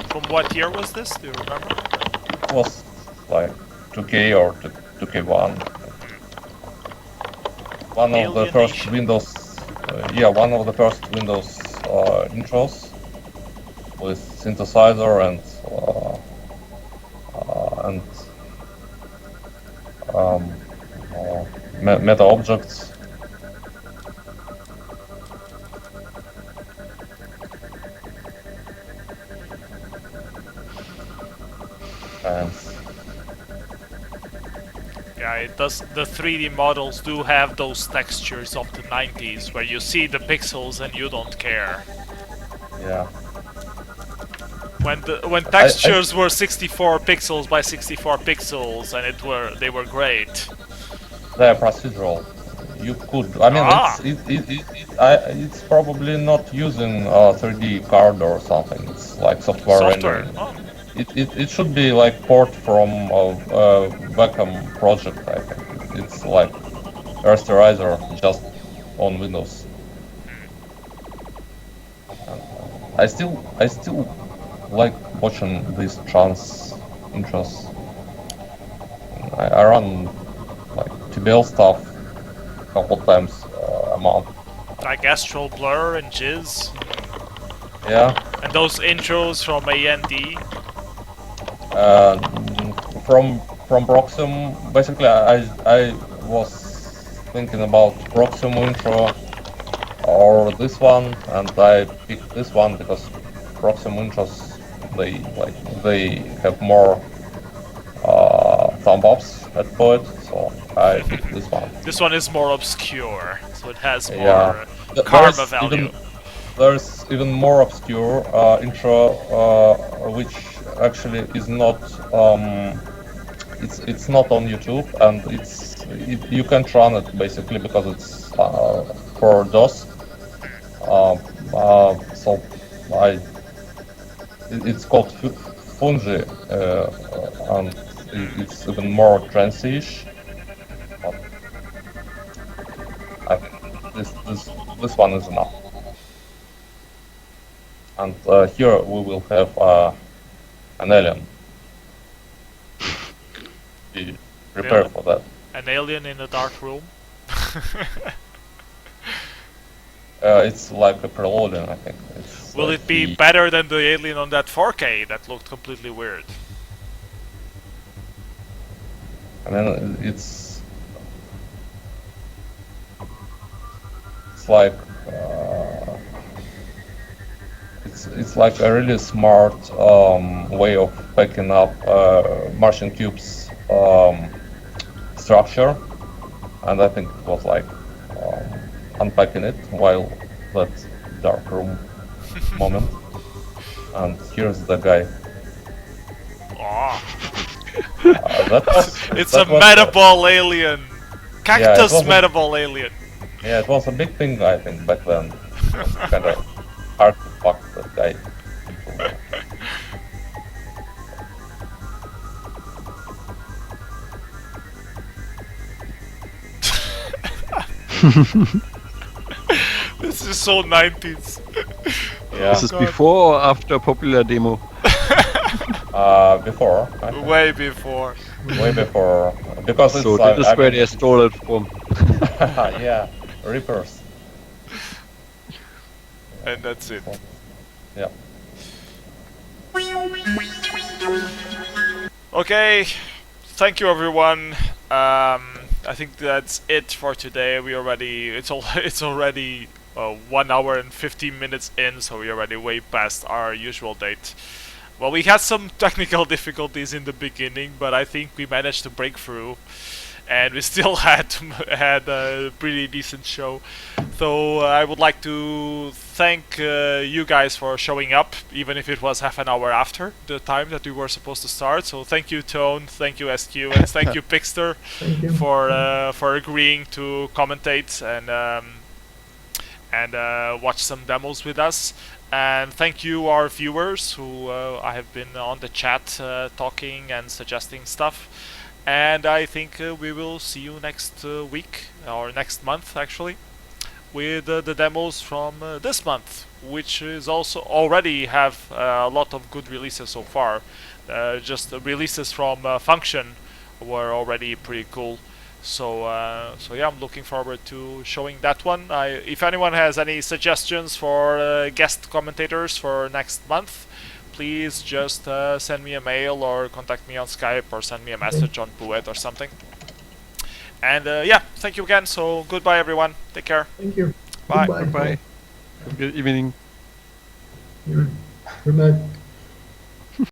E: From what year was this? Do you remember?
F: It was like 2K or 2K1. One of the first Windows, one of the first Windows intros with synthesizer and meta objects.
E: Yeah, it does. The 3D models do have those textures of the 90s, where you see the pixels and you don't care.
F: Yeah.
E: When textures were 64 pixels by 64 pixels, and they were great.
F: They're procedural. You could. I mean, it's probably not using a 3D card or something. It's like software rendering.
E: Oh.
F: It should be like port from a Wacom project, I think. It's like rasterizer just on Windows. I still like watching these trance intros. I run like TBL stuff a couple times a month.
E: Like Astral Blur and Jizz.
F: Yeah.
E: And those intros from AND.
F: From Proxim, basically I was thinking about Proxim intro or this one, and I picked this one because Proxim intros they have more thumb ups at Poet, so I picked this one.
E: This one is more obscure, so it has more karma value.
F: There's even more obscure intro, which actually is not. It's not on YouTube, and you can't run it basically because it's for DOS. So it's called Fungi, and it's even more trancey-ish. I think this one is enough. And here we will have an alien. Be prepared for that.
E: An alien in a dark room?
F: It's like a preloading, I think.
E: Will it be better than the alien on that 4K that looked completely weird?
F: I mean, it's like it's like a really smart way of picking up Martian Cube's structure, and I think it was like unpacking it while that dark room moment. And here's the guy.
E: It's a metaball alien! Cactus metaball alien!
F: Yeah, it was a big thing, I think, back then. Kind of hard to fuck that guy.
E: This is so 90s.
F: Yeah.
H: This is before or after popular demo?
F: Before.
E: Way before.
F: Way before. Because
H: so this is where they stole it from.
F: Yeah, Reapers.
E: And that's it.
F: Yeah.
E: Okay, thank you everyone. I think that's it for today. It's already 1 hour and 15 minutes in, so we're already way past our usual date. Well, we had some technical difficulties in the beginning, but I think we managed to break through. and we still had a pretty decent show. So I would like to thank you guys for showing up, even if it was half an hour after the time that we were supposed to start. So thank you, Tone, thank you, SQ, and thank you, Pixtur, for agreeing to commentate and watch some demos with us. And thank you, our viewers, who I have been on the chat talking and suggesting stuff. And I think we will see you next week, or next month actually, with the demos from this month, which is also already have a lot of good releases so far. Just the releases from Function were already pretty cool. So yeah, I'm looking forward to showing that one. If anyone has any suggestions for guest commentators for next month, please just send me a mail or contact me on Skype or send me a message on Puet or something. And yeah, thank you again. So goodbye, everyone. Take care.
I: Thank you.
E: Bye.
I: Goodbye.
H: Bye. Good evening.
I: Good night.